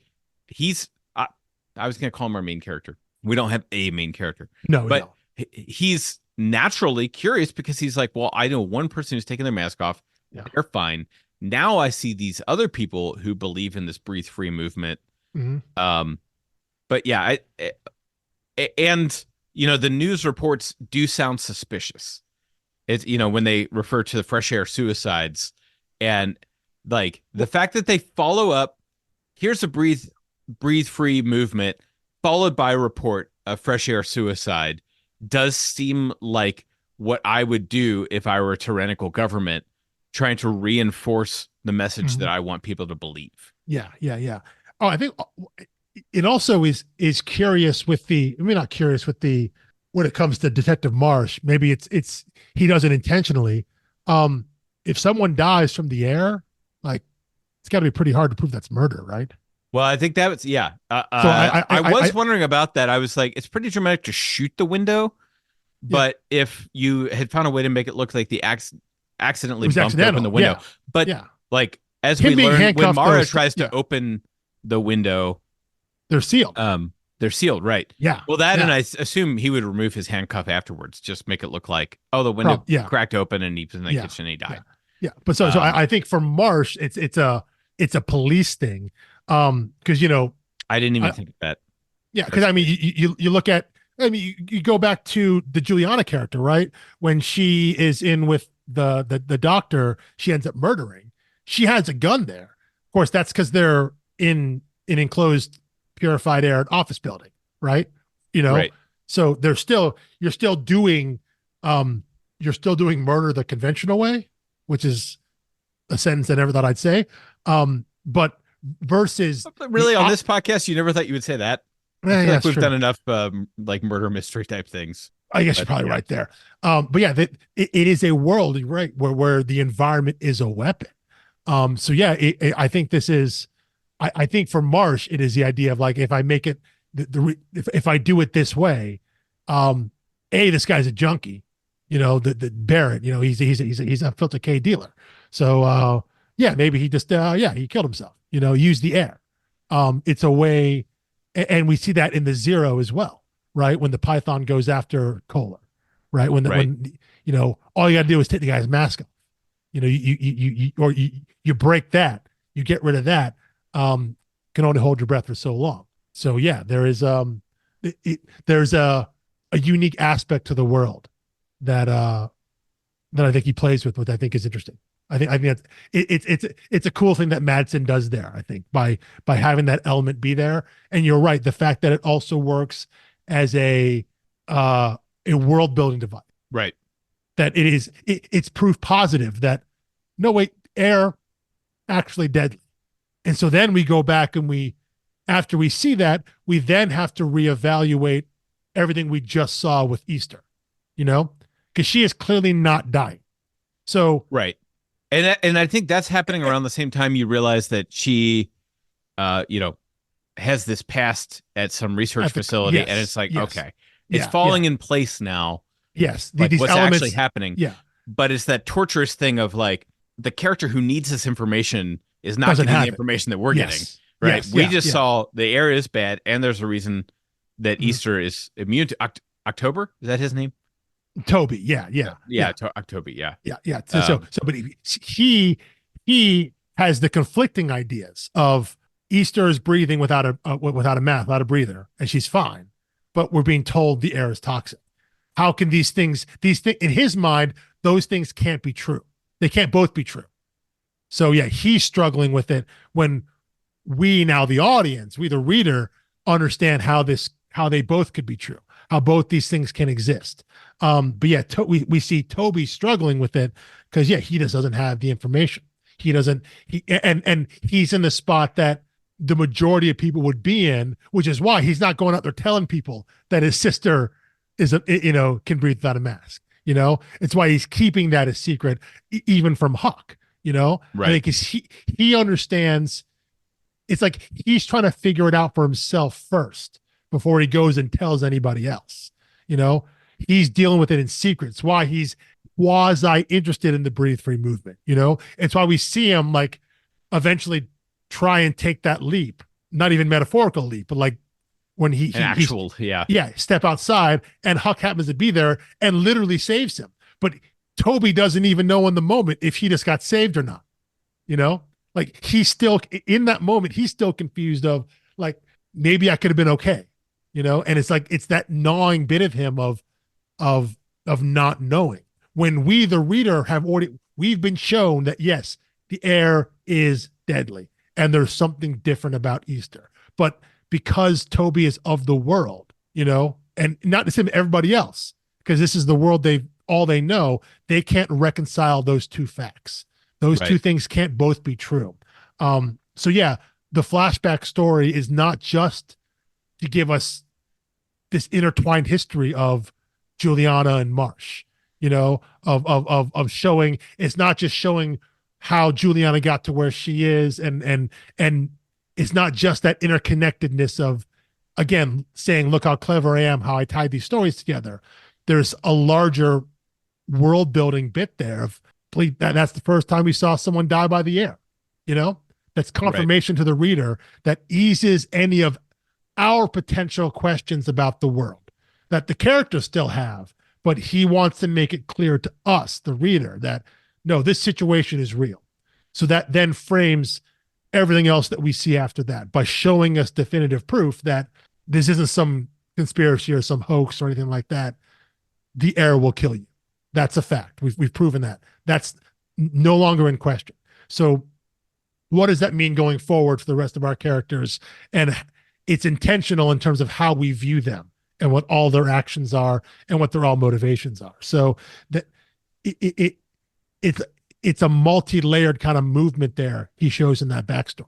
he's. I was going to call him our main character. We don't have a main character. No, but he's naturally curious because he's like, well, I know one person who's taking their mask off. Yeah. They're fine. Now I see these other people who believe in this breathe free movement. Mm-hmm. But yeah, and the news reports do sound suspicious. It's when they refer to the fresh air suicides, and like the fact that they follow up. Here's a breathe free movement followed by a report of fresh air suicide does seem like what I would do if I were a tyrannical government trying to reinforce the message that I want people to believe. Yeah. Oh, I think it also is curious with not curious with when it comes to Detective Marsh. Maybe it's he does it intentionally. If someone dies from the air, like it's got to be pretty hard to prove that's murder, right? Well, I think that was So I was wondering about that. I was like, it's pretty dramatic to shoot the window, but if you had found a way to make it look like the accidentally bumped open the window, but like as we learn, when Mara tries to open the window, they're sealed. They're sealed, right? Yeah. Well, and I assume he would remove his handcuff afterwards, just make it look like the window cracked open and he was in the kitchen and he died. Yeah. But so I think for Marsh, it's a police thing. Because I didn't even think of that. Yeah, because I mean, you look at, you go back to the Juliana character, right? When she is in with the doctor, she ends up murdering. She has a gun there. Of course, that's because they're in an enclosed, purified air office building, right? Right. So you're still doing murder the conventional way, which is a sentence I never thought I'd say. But versus really on this podcast, you never thought you would say that. I feel like we've done enough like murder mystery type things. I guess you're probably right there. But yeah, it is a world, right, where the environment is a weapon. So yeah, I think this is, I think for Marsh, it is the idea of like, if I make it, if I do it this way, this guy's a junkie, the Barrett, he's a filter K dealer. So maybe he just, he killed himself, use the air. It's a way, and we see that in the Zero as well, right? When the Python goes after Kohler, right? When all you got to do is take the guy's mask off, you break that You get rid of that, can only hold your breath for so long. So yeah, there is there's a unique aspect to the world that that I think he plays with, which I think is interesting. I think that's it's a cool thing that Madsen does there. I think by having that element be there, and you're right, the fact that it also works as a world building device. Right. That it's proof positive that no wait, air actually deadly. And so then we go back and after we see that, we then have to reevaluate everything we just saw with Easter, because she is clearly not dying. So right. And I think that's happening around the same time you realize that she, has this past at some research facility, yes, and it's like, yes, okay, it's falling in place now. Yes, like these what's elements, actually happening. Yeah, but it's that torturous thing of like the character who needs this information is not doesn't getting have the information that we're getting. Yes, Right. yes, We yeah, just yeah. saw the air is bad, and there's a reason that Mhm. Easter is immune to October. Is that his name? Toby. Yeah, October. Yeah. yeah. But he has the conflicting ideas of Easter is breathing without a mask, without a breather, and she's fine, but we're being told the air is toxic. How can these things in his mind, those things can't be true. They can't both be true. So yeah, he's struggling with it when we now, the audience, we the reader, understand how they both could be true, how both these things can exist. But yeah, we see Toby struggling with it because yeah, he just doesn't have the information. He doesn't. And he's in the spot that the majority of people would be in, which is why he's not going out there telling people that his sister can breathe without a mask. It's why he's keeping that a secret, even from Huck. Right. I think he understands. It's like he's trying to figure it out for himself first before he goes and tells anybody else. He's dealing with it in secret. It's why he's quasi interested in the breathe free movement. It's why we see him like eventually try and take that leap, not even metaphorical leap, but like when he step outside and Huck happens to be there and literally saves him. But Toby doesn't even know in the moment if he just got saved or not. Like he's still in that moment, he's still confused of like, maybe I could have been okay, and it's like, it's that gnawing bit of him of not knowing, when we, the reader, we've been shown that yes, the air is deadly and there's something different about Easter. But because Toby is of the world, and not the same everybody else, because this is the world all they know, they can't reconcile those two facts. Those two things can't both be true. So yeah, the flashback story is not just to give us this intertwined history of Juliana and Marsh, of showing. It's not just showing how Juliana got to where she is, and it's not just that interconnectedness of, again, saying, look how clever I am, how I tied these stories together. There's a larger world building bit there of, that's the first time we saw someone die by the air. That's confirmation to the reader that eases any of our potential questions about the world that the characters still have, but he wants to make it clear to us, the reader, that no, this situation is real. So that then frames everything else that we see after that by showing us definitive proof that this isn't some conspiracy or some hoax or anything like that. The air will kill you. That's a fact. We've proven that. That's no longer in question. So what does that mean going forward for the rest of our characters? And it's intentional in terms of how we view them and what all their actions are and what their all motivations are. So that it's a multi-layered kind of movement there he shows in that backstory.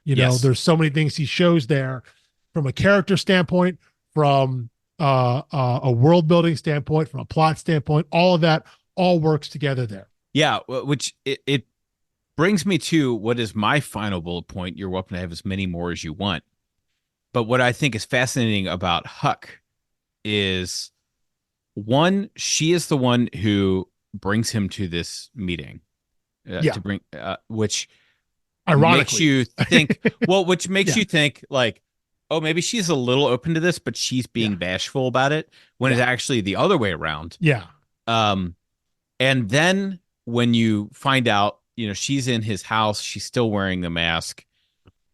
There's so many things he shows there from a character standpoint, from a world building standpoint, from a plot standpoint. All of that all works together there. Yeah, which it brings me to what is my final bullet point. You're welcome to have as many more as you want. But what I think is fascinating about Huck is, one, she is the one who brings him to this meeting. To bring, which ironically makes you think, which makes you think like, oh, maybe she's a little open to this, but she's being bashful about it, when it's actually the other way around. Yeah. And then when you find out she's in his house, she's still wearing the mask,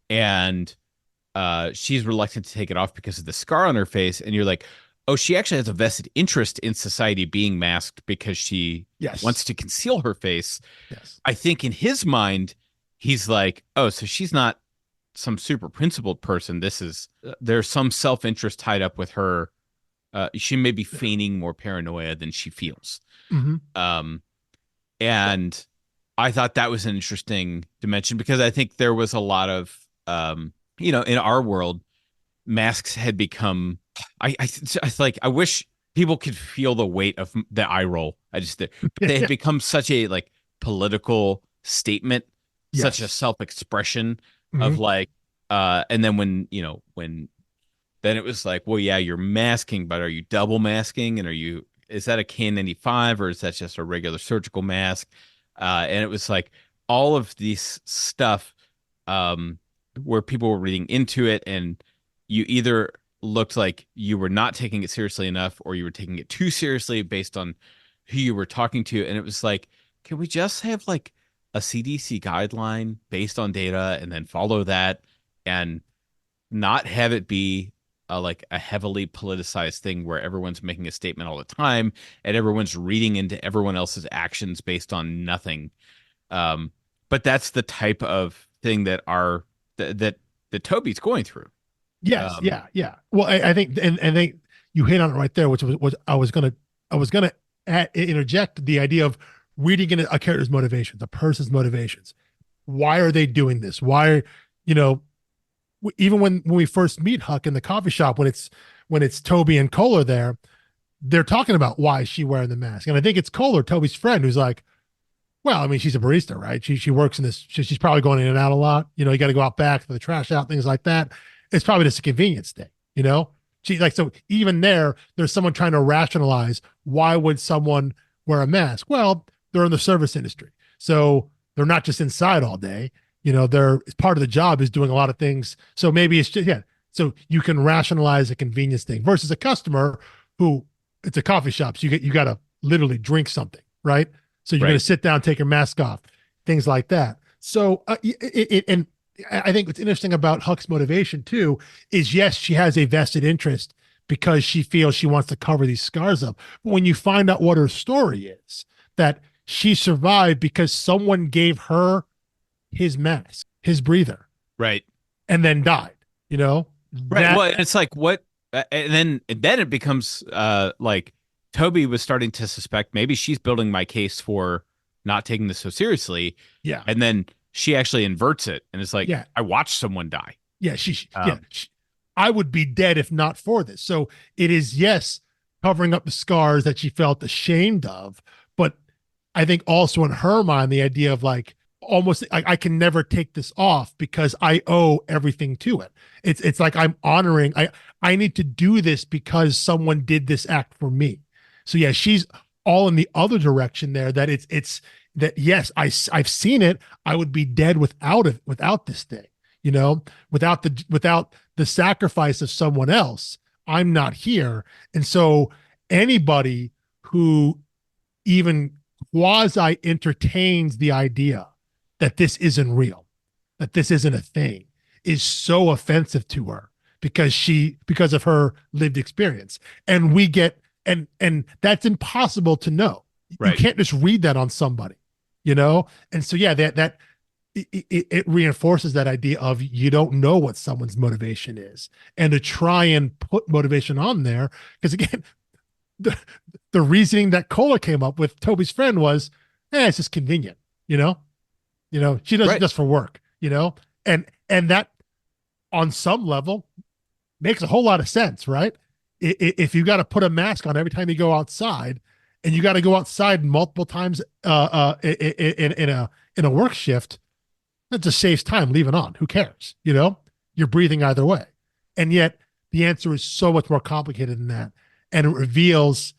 and she's reluctant to take it off because of the scar on her face, and you're like, oh, she actually has a vested interest in society being masked because she wants to conceal her face. Yes. I think in his mind, he's like, oh, so she's not some super principled person. There's some self-interest tied up with her. She may be feigning more paranoia than she feels. Mm-hmm. And I thought that was an interesting dimension, because I think there was a lot of, in our world, masks had become, I wish people could feel the weight of the eye roll. They had become such a like political statement, such a self-expression of like, and then when then it was like, well, yeah, you're masking, but are you double masking? And is that a K95 or is that just a regular surgical mask? And it was like all of these stuff, where people were reading into it, and you either looked like you were not taking it seriously enough, or you were taking it too seriously based on who you were talking to. And it was like, can we just have like a CDC guideline based on data and then follow that, and not have it be like a heavily politicized thing where everyone's making a statement all the time and everyone's reading into everyone else's actions based on nothing. But that's the type of thing that that Toby's going through. Yes. Yeah. Well, I think, and they, you hit on it right there, which was I was gonna interject the idea of reading into a character's motivations, a person's motivations. Why are they doing this? Why, even when we first meet Huck in the coffee shop, when it's Toby and Kohler there, they're talking about why is she wearing the mask, and I think it's Kohler, Toby's friend, who's like, well, I mean, she's a barista, right? She works in this. She's probably going in and out a lot. You got to go out back for the trash out, things like that. It's probably just a convenience thing, She like, so even there's someone trying to rationalize why would someone wear a mask? Well, they're in the service industry, so they're not just inside all day. They're part of the job is doing a lot of things. So maybe it's just So you can rationalize a convenience thing versus a customer who it's a coffee shop. So you got to literally drink something, right? So you're going to sit down, take your mask off, things like that. So and I think what's interesting about Huck's motivation too is, yes, she has a vested interest because she feels she wants to cover these scars up. But when you find out what her story is, that she survived because someone gave her his mask, his breather, right, and then died. Right. Well, it's like what, and then it becomes like Toby was starting to suspect maybe she's building my case for not taking this so seriously. Yeah. And then she actually inverts it and it's like, I watched someone die. Yeah. I would be dead if not for this. So it is, yes, covering up the scars that she felt ashamed of. But I think also in her mind, the idea of like, almost I can never take this off because I owe everything to it. It's like I'm honoring, I need to do this because someone did this act for me. So yeah, she's all in the other direction there, that it's that, yes, I've seen it. I would be dead without it, without this thing, without the sacrifice of someone else, I'm not here. And so anybody who even quasi entertains the idea that this isn't real, that this isn't a thing, is so offensive to her because of her lived experience. And we get, and that's impossible to know. Right. You can't just read that on somebody, And so, yeah, that it reinforces that idea of you don't know what someone's motivation is. And to try and put motivation on there, because again, the reasoning that Kohler came up with, Toby's friend, was, it's just convenient, she does it just for work, and that on some level makes a whole lot of sense, right? If you got to put a mask on every time you go outside, and you got to go outside multiple times in a work shift, that just saves time. Leave it on. Who cares? You're breathing either way. And yet the answer is so much more complicated than that, and it reveals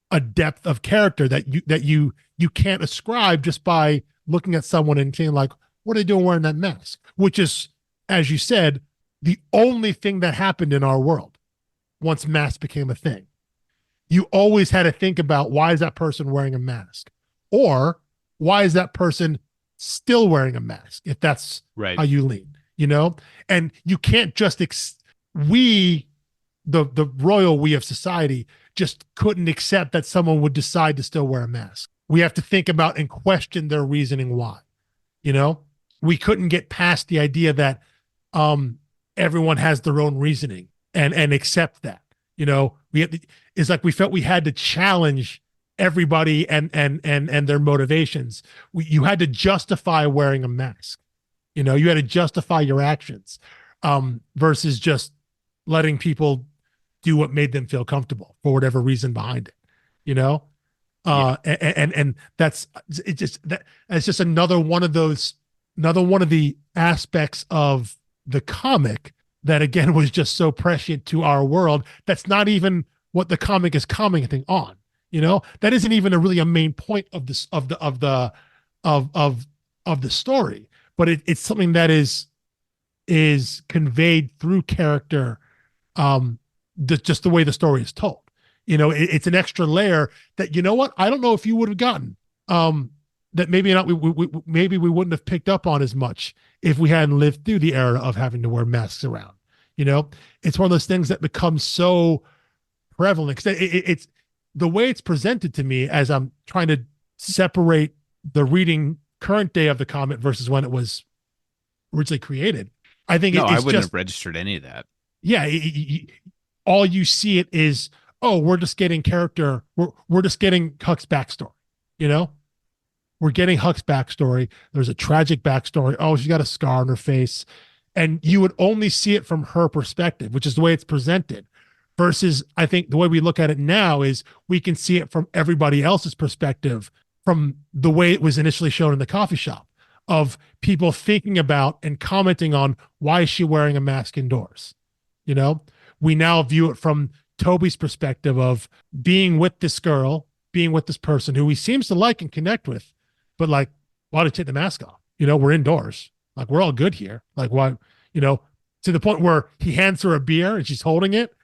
a depth of character that you can't ascribe just by looking at someone and saying like, what are they doing wearing that mask? Which is, as you said, the only thing that happened in our world once masks became a thing. You always had to think about, why is that person wearing a mask? Or why is that person still wearing a mask if that's Right. how you lean, you know? And you can't just we the royal we of society just couldn't accept that someone would decide to still wear a mask. We have to think about and question their reasoning why. You know, we couldn't get past the idea that everyone has their own reasoning and accept that. You know, it's like we felt we had to challenge everybody and their motivations. You had to justify wearing a mask. You know, you had to justify your actions versus just letting people do what made them feel comfortable for whatever reason behind it. You know, and that's it. Just that it's just another one of the aspects of the comic that again was just so prescient to our world. That's not even what the comic is commenting on. You know, that isn't even really a main point of this of the story, but it's something that is conveyed through character, just the way the story is told. You know, it's an extra layer that, you know what, I don't know if you would have gotten, that maybe not, maybe we wouldn't have picked up on as much if we hadn't lived through the era of having to wear masks around. You know, it's one of those things that becomes so prevalent because it's the way it's presented to me as I'm trying to separate the reading current day of the comic versus when it was originally created. I think no, I it's wouldn't just have registered any of that. Yeah, all you see it is, oh, we're just getting character. We're just getting Huck's backstory. You know, we're getting Huck's backstory. There's a tragic backstory. Oh, she got a scar on her face, and you would only see it from her perspective, which is the way it's presented. Versus, I think the way we look at it now is we can see it from everybody else's perspective, from the way it was initially shown in the coffee shop, of people thinking about and commenting on why is she wearing a mask indoors. You know, we now view it from Toby's perspective of being with this girl, being with this person who he seems to like and connect with, but like, why did you take the mask off? You know, we're indoors. Like, we're all good here. Like, why, you know, to the point where he hands her a beer and she's holding it.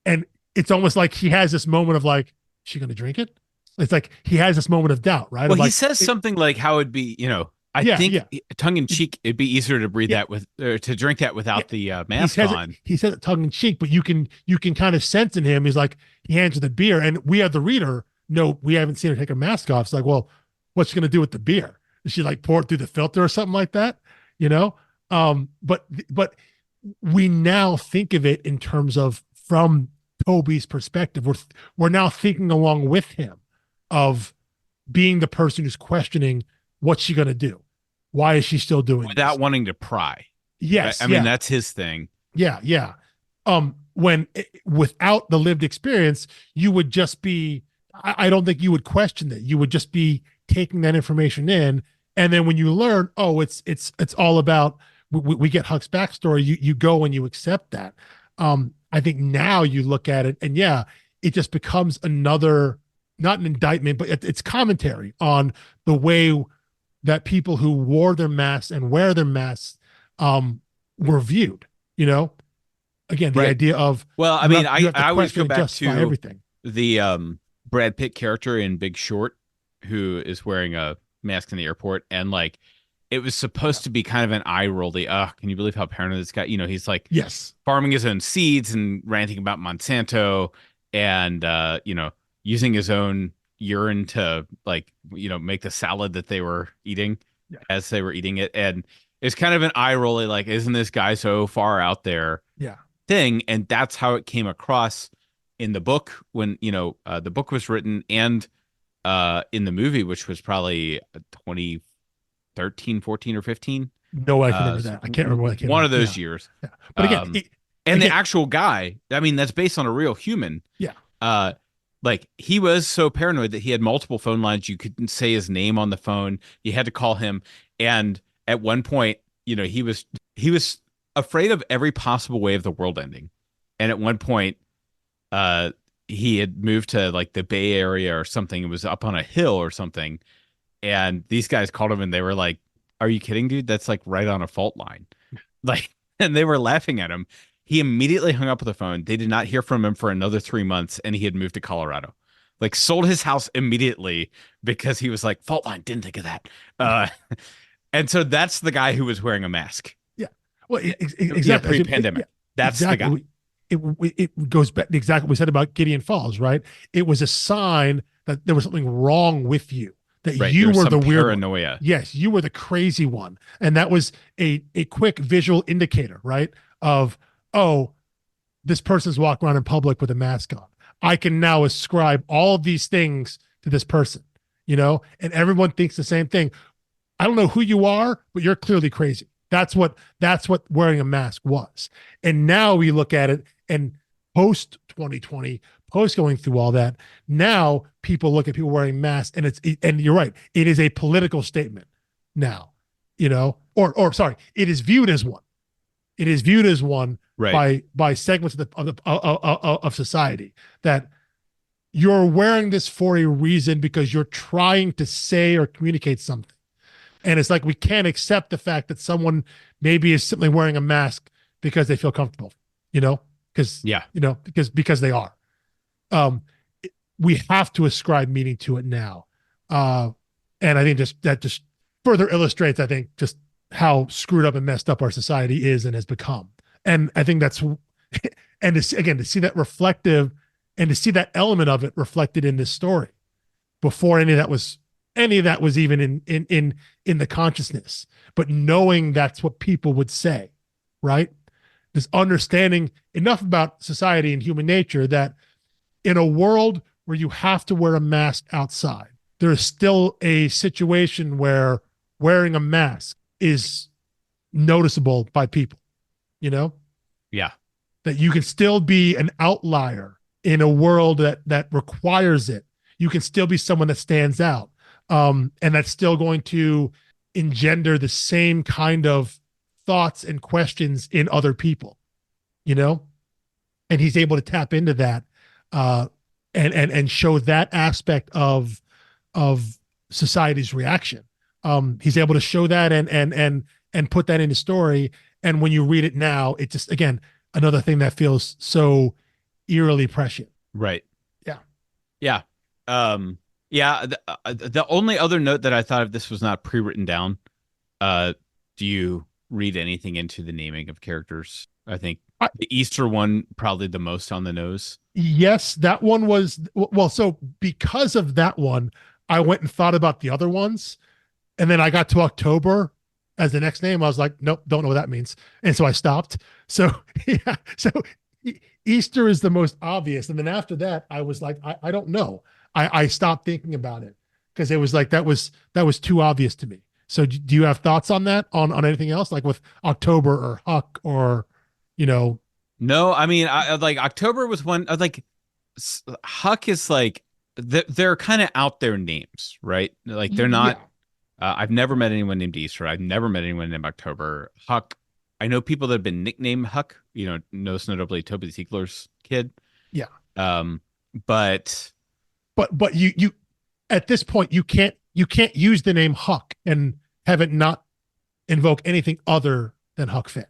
And it's almost like he has this moment of like, is she going to drink it? It's like he has this moment of doubt, right? Well, he like, says something like how it'd be, you know, I think tongue in cheek, it'd be easier to breathe that with, or to drink that without the mask on. He says it tongue in cheek, but you can kind of sense in him. He's like, he hands her the beer, and we have the reader. No, we haven't seen her take her mask off. It's like, well, what's she going to do with the beer? Is she like pour it through the filter or something like that? You know? But we now think of it in terms of from Toby's perspective. We're now thinking along with him of being the person who's questioning what's she going to do? Why is she still doing without this? wanting to pry? Yes. I mean, that's his thing. Yeah. Without the lived experience, you would just be, I don't think you would question that. You would just be taking that information in. And then when you learn, oh, it's all about, we get Huck's backstory, you go and you accept that. I think now you look at it and it just becomes another, not an indictment, but it's commentary on the way that people who wore their masks and wear their masks were viewed. You know, again, the idea of, well, I mean, I always go back to everything. The Brad Pitt character in Big Short, who is wearing a mask in the airport, and like it was supposed to be kind of an eye roll. Can you believe how paranoid this guy? You know, he's like farming his own seeds and ranting about Monsanto, and you know, using his own urine to like, you know, make the salad that they were eating as they were eating it. And it's kind of an eye roll, like, isn't this guy so far out there thing? And that's how it came across in the book when, you know, the book was written, and in the movie, which was probably 2013, 14 or 15. No, I can remember that. I can't remember what one of those years. Yeah. But again, the actual guy, I mean, that's based on a real human. Yeah. Like, he was so paranoid that he had multiple phone lines. You couldn't say his name on the phone. You had to call him. And at one point, you know, he was afraid of every possible way of the world ending. And at one point, he had moved to like the Bay Area or something. It was up on a hill or something. And these guys called him and they were like, "Are you kidding, dude? That's like right on a fault line." Like, and they were laughing at him. He immediately hung up the phone. They did not hear from him for another 3 months, and he had moved to Colorado. Like, sold his house immediately because he was like, fault line, didn't think of that. And so that's the guy who was wearing a mask. Yeah. Well, Yeah, exactly. pre-pandemic. That's the guy. Exactly. It goes back to exactly what we said about Gideon Falls, right? It was a sign that there was something wrong with you, that Right. There you was were some the weird one. paranoia. Yes, you were the crazy one. And that was a quick visual indicator, right? Of, oh, this person's walking around in public with a mask on. I can now ascribe all of these things to this person, and everyone thinks the same thing. I don't know who you are, but you're clearly crazy. That's what wearing a mask was. And now we look at it, and post 2020, post going through all that, now people look at people wearing masks, and you're right, it is a political statement now, or sorry, it is viewed as one. It is viewed as one Right. by segments of society, that you're wearing this for a reason because you're trying to say or communicate something. And it's like we can't accept the fact that someone maybe is simply wearing a mask because they feel comfortable, because Yeah. because they are. We have to ascribe meaning to it now, and I think that just further illustrates, I think, just how screwed up and messed up our society is and has become. And I think that's, and to see that reflective, and to see that element of it reflected in this story before any of that was even in the consciousness, but knowing that's what people would say, right? This understanding enough about society and human nature that in a world where you have to wear a mask outside, there is still a situation where wearing a mask is noticeable by people, Yeah. that you can still be an outlier in a world that requires it. You can still be someone that stands out. And that's still going to engender the same kind of thoughts and questions in other people, and he's able to tap into that, and show that aspect of society's reaction. He's able to show that and put that in the story. And when you read it now, it just, again, another thing that feels so eerily prescient. Right. Yeah. Yeah. Yeah. The only other note that I thought of, this was not pre-written down. Do you read anything into the naming of characters? I think the Easter one probably the most on the nose. Yes, that one was, well, so because of that one, I went and thought about the other ones. And then I got to October as the next name. I was like, nope, don't know what that means. And so I stopped. So yeah, so Easter is the most obvious. And then after that, I was like, I don't know. I stopped thinking about it because it was like, that was too obvious to me. So do you have thoughts on that, on anything else, like with October or Huck or, No, I mean, I like October was one. Like Huck is like they're kind of out there names, right? Like they're not. Yeah. I've never met anyone named Easter. I've never met anyone named October. Huck, I know people that have been nicknamed Huck. Most notably Toby Ziegler's kid. Yeah. But you at this point you can't use the name Huck and have it not invoke anything other than Huck Finn.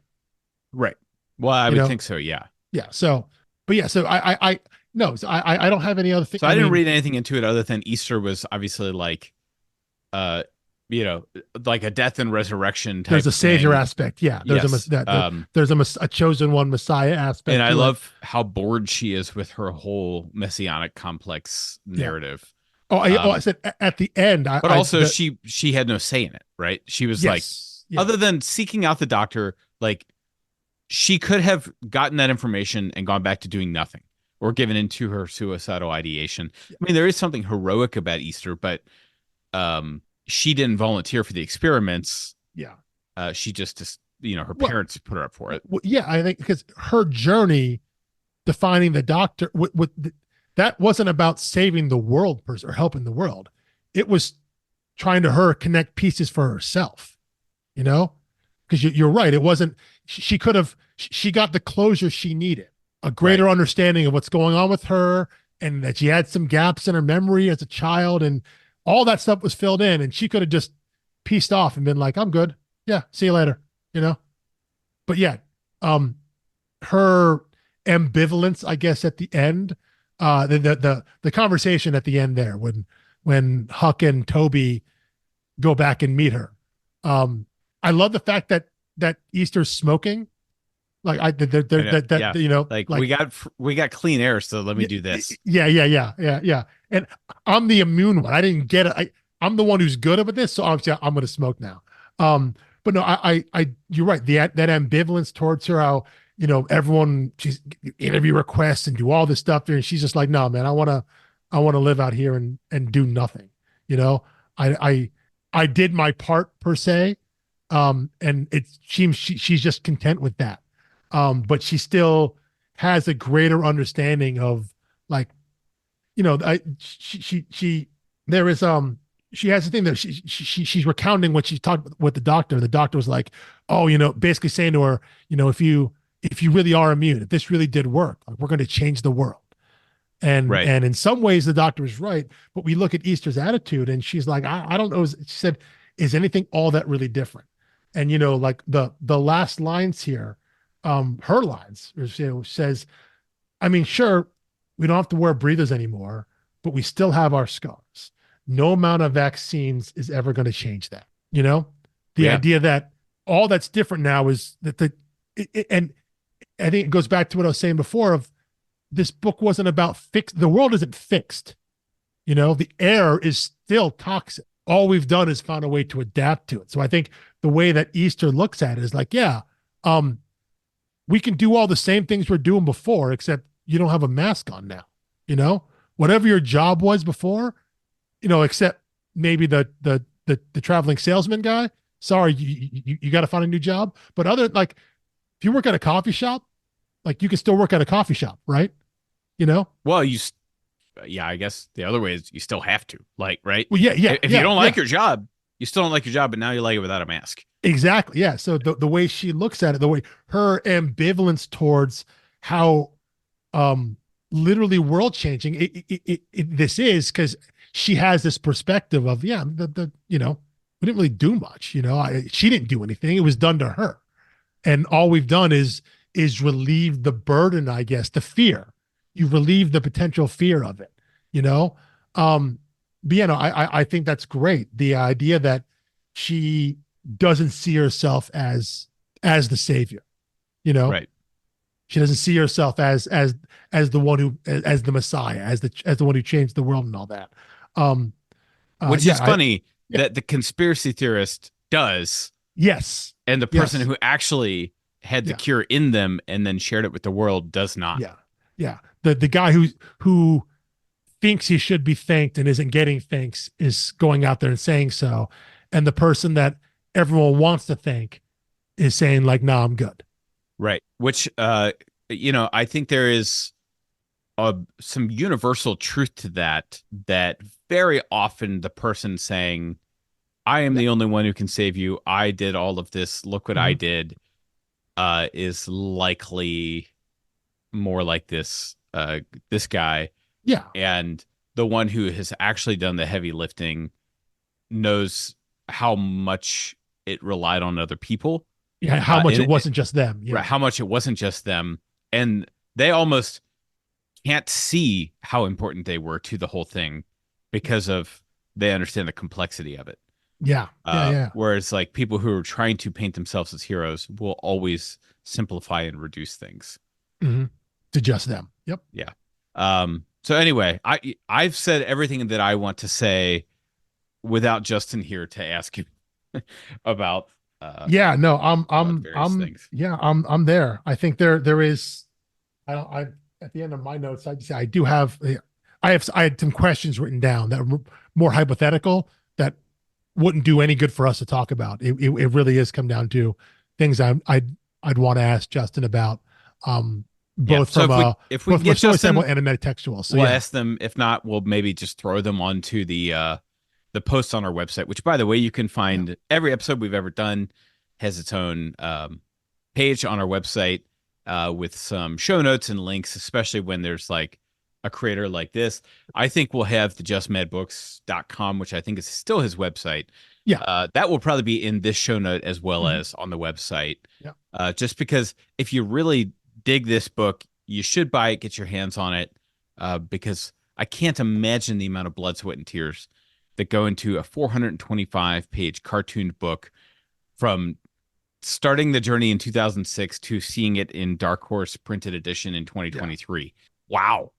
Right. Well, I would think so. Yeah. Yeah. So, but yeah. So I no. So I don't have any other thing. So I didn't read anything into it other than Easter was obviously like, like a death and resurrection type. There's a savior thing. aspect. Yeah. There's there's a chosen one Messiah aspect. And I love how bored she is with her whole messianic complex narrative. Yeah. I said at the end. But also she had no say in it, right? She was other than seeking out the doctor, like she could have gotten that information and gone back to doing nothing or given into her suicidal ideation. Yeah. I mean, there is something heroic about Easter, but she didn't volunteer for the experiments. Yeah. She just her parents put her up for it. Well, yeah, I think because her journey to finding the doctor, that wasn't about saving the world or helping the world. It was trying to connect pieces for herself, because you're right. It wasn't, she got the closure she needed, a greater understanding of what's going on with her, and that she had some gaps in her memory as a child, and all that stuff was filled in, and she could have just pieced off and been like, I'm good. Yeah. See you later. But yeah, her ambivalence, I guess, at the end, the conversation at the end there, when Huck and Toby go back and meet her, Um, I love the fact that Easter's smoking. Like I know. that Yeah. you know, Like like we got clean air, so let me do this. yeah. And I'm the immune one. I didn't get it. I'm the one who's good at this, so obviously I'm going to smoke now. But no, you're right. That ambivalence towards her, how everyone she's interview requests and do all this stuff there, and she's just like, no, man, I want to live out here and do nothing. You know, I did my part per se, and it seems she's just content with that. But she still has a greater understanding of like she there is she has a thing that she's recounting what she talked with the doctor. The doctor was like, oh, basically saying to her, if you really are immune, if this really did work, like, we're going to change the world. And Right. and in some ways the doctor is right, but we look at Easter's attitude and she's like, I don't know. She said, is anything all that really different? And like the last lines here, her lines, says, I mean, sure, we don't have to wear breathers anymore, but we still have our scars. No amount of vaccines is ever going to change that. The Yeah. idea that all that's different now is that and I think it goes back to what I was saying before of this book wasn't about the world isn't fixed. The air is still toxic. All we've done is found a way to adapt to it. So I think the way that Easter looks at it is like, yeah, we can do all the same things we're doing before, except you don't have a mask on now. Whatever your job was before, except maybe the traveling salesman guy. Sorry, you got to find a new job. But like, if you work at a coffee shop, like you can still work at a coffee shop, right? Well, yeah, I guess the other way is you still have to, like, right? Well, If you don't like yeah. your job, you still don't like your job, but now you like it without a mask. Exactly. Yeah. So the way she looks at it, the way her ambivalence towards how literally world changing this is, because she has this perspective of, yeah, we didn't really do much. She didn't do anything. It was done to her. And all we've done is relieve the burden, I guess, the fear. You relieve the potential fear of it, you know? But I think that's great. The idea that she doesn't see herself as the savior, you know? Right. She doesn't see herself as the one who as the Messiah, as the one who changed the world and all that. Um Which yeah, is funny yeah, that the conspiracy theorist does, yes. and the person Yes. who actually had the Yeah. cure in them and then shared it with the world does not. Yeah. Yeah. The guy who thinks he should be thanked and isn't getting thanks is going out there and saying so. And the person that everyone wants to thank is saying like, "No, I'm good." Right. Which, I think there is some universal truth to that, that very often the person saying, I am Yeah. the only one who can save you. I did all of this. Look what I Mhm. did, is likely more like this guy. Yeah. And the one who has actually done the heavy lifting knows how much it relied on other people, Yeah. How much and it wasn't just them. right, Yeah. how much it wasn't just them, and they almost can't see how important they were to the whole thing because of they understand the complexity of it. Yeah. Yeah. Yeah. Whereas like people who are trying to paint themselves as heroes will always simplify and reduce things. Mhm. To just them. Yep. Yeah. So anyway, I've said everything that I want to say without Justin here to ask you about Yeah. No, various things. yeah, I'm there. I think there is, I at the end of my notes, I just say I do have, I had some questions written down that were more hypothetical that wouldn't do any good for us to talk about. It really is come down to things I'd want to ask Justin about, Yeah. both So from if we both can from a get story standpoint Justin, and a metatextual. So we'll yeah, ask them. If not, we'll maybe just throw them onto the posts on our website, which by the way, you can yeah, find every episode we've ever done has its own page on our website, with some show notes and links, especially when there's like a creator like this. I think we'll have the justmadbooks.com, which I think is still his website. yeah, That will probably be in this show note as well mhm, as on the website. yeah, Just because if you really dig this book, you should buy it, get your hands on it, because I can't imagine the amount of blood, sweat, and tears that go into a 425-page cartooned book from starting the journey in 2006 to seeing it in Dark Horse printed edition in 2023. Yeah. Wow.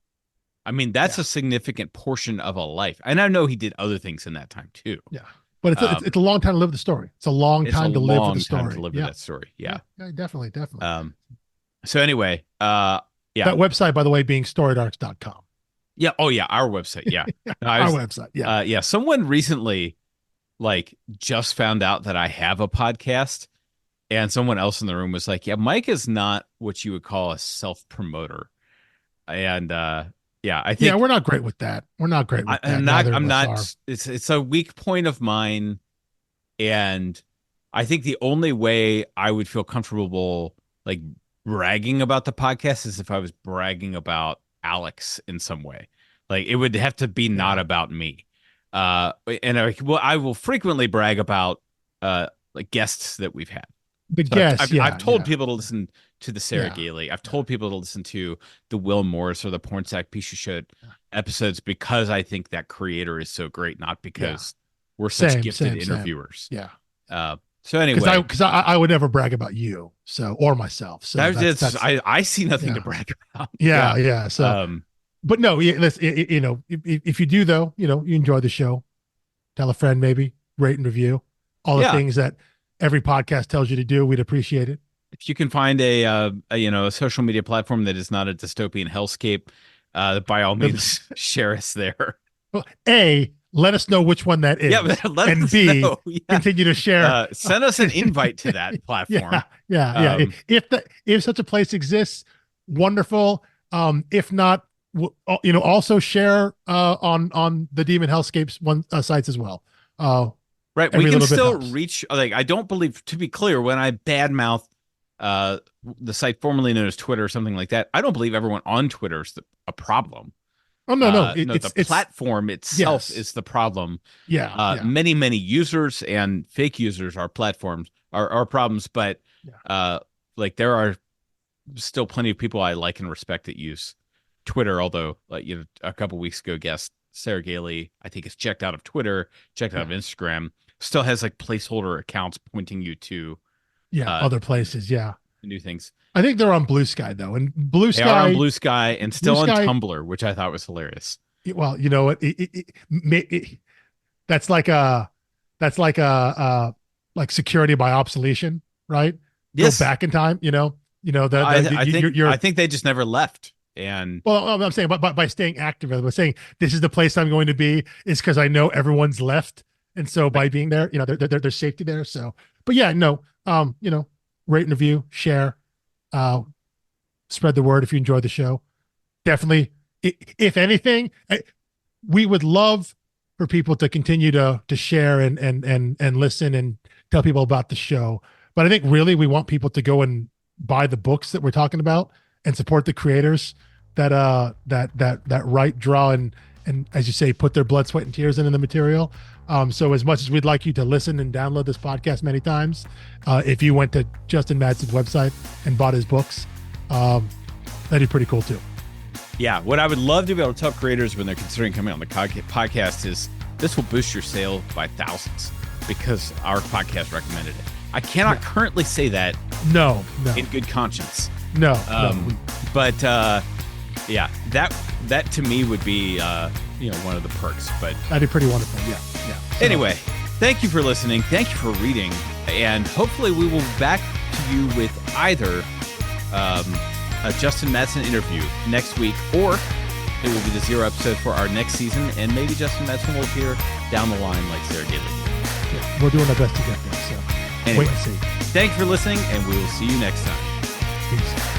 I mean, that's a significant portion of a life. And I know he did other things in that time too. Yeah. But it's a long time to live the story. It's a long time to live with the story. To live with that story. Yeah. Definitely. So anyway, that website, by the way, being storydarks.com. Yeah. Oh yeah. Our website. Yeah. Our website. Yeah. Yeah. Someone recently just found out that I have a podcast, and someone else in the room was like, yeah, Mike is not what you would call a self-promoter. And I think we're not great with that. We're not great with that. I'm not. It's a weak point of mine, and I think the only way I would feel comfortable bragging about the podcast is if I was bragging about Alex in some way. Like it would have to be not about me. And I will frequently brag about guests that we've had. I've told people to listen to the Sarah Gailey. I've told people to listen to the Will Morris or the Pornsack Pisha Show episodes because I think that creator is so great, not because we're such gifted interviewers. Yeah. So anyway, because I would never brag about you, or myself. So I see nothing to brag about. Yeah. So, but no, if you do though, you enjoy the show, tell a friend, maybe rate and review all the things that every podcast tells you to do. We'd appreciate it. If you can find a social media platform that is not a dystopian hellscape, by all means, share us there. Well, let us know which one that is. Yeah, and B, continue to share. Send us an invite to that platform. Yeah. If such a place exists, wonderful. If not, also share on the Demon Hellscapes sites as well. Right, we can still reach. I don't believe, to be clear, when I badmouth the site formerly known as Twitter or something like that, I don't believe everyone on Twitter is a problem. Oh no, the platform itself is the problem. Many users and fake users are platforms are problems, but there are still plenty of people I like and respect that use Twitter. Although, a couple weeks ago, guest Sarah Gailey, I think, is checked out of Twitter, checked out of Instagram. Still has placeholder accounts pointing you to other places. New things. I think they're on Blue Sky though, and they are on Blue Sky and still on Tumblr, which I thought was hilarious. Well, you know what? That's like security by obsolescence, right? Yes. Go back in time. I think they just never left. And I'm saying, but by staying active, by saying this is the place I'm going to be, is because I know everyone's left, and so by being there, there's safety there. So, but rate and review, share. Spread the word if you enjoyed the show. Definitely, if anything, we would love for people to continue to share and listen and tell people about the show. But I think really we want people to go and buy the books that we're talking about and support the creators that write, draw, and as you say, put their blood, sweat, and tears into the material. So as much as we'd like you to listen and download this podcast many times, if you went to Justin Madson's website and bought his books, that'd be pretty cool too. Yeah, what I would love to be able to tell creators when they're considering coming on the podcast is this will boost your sale by thousands because our podcast recommended it. I cannot currently say that no in good conscience. No. But that to me would be one of the perks. But that'd be pretty wonderful. Yeah. So, anyway, thank you for listening. Thank you for reading, and hopefully we will be back to you with either a Justin Madson interview next week, or it will be the 0 episode for our next season, and maybe Justin Madson will appear down the line like Sarah Gailey. Yeah, we're doing our best to get there. So anyway, wait and see. Thank you for listening, and we will see you next time. Peace.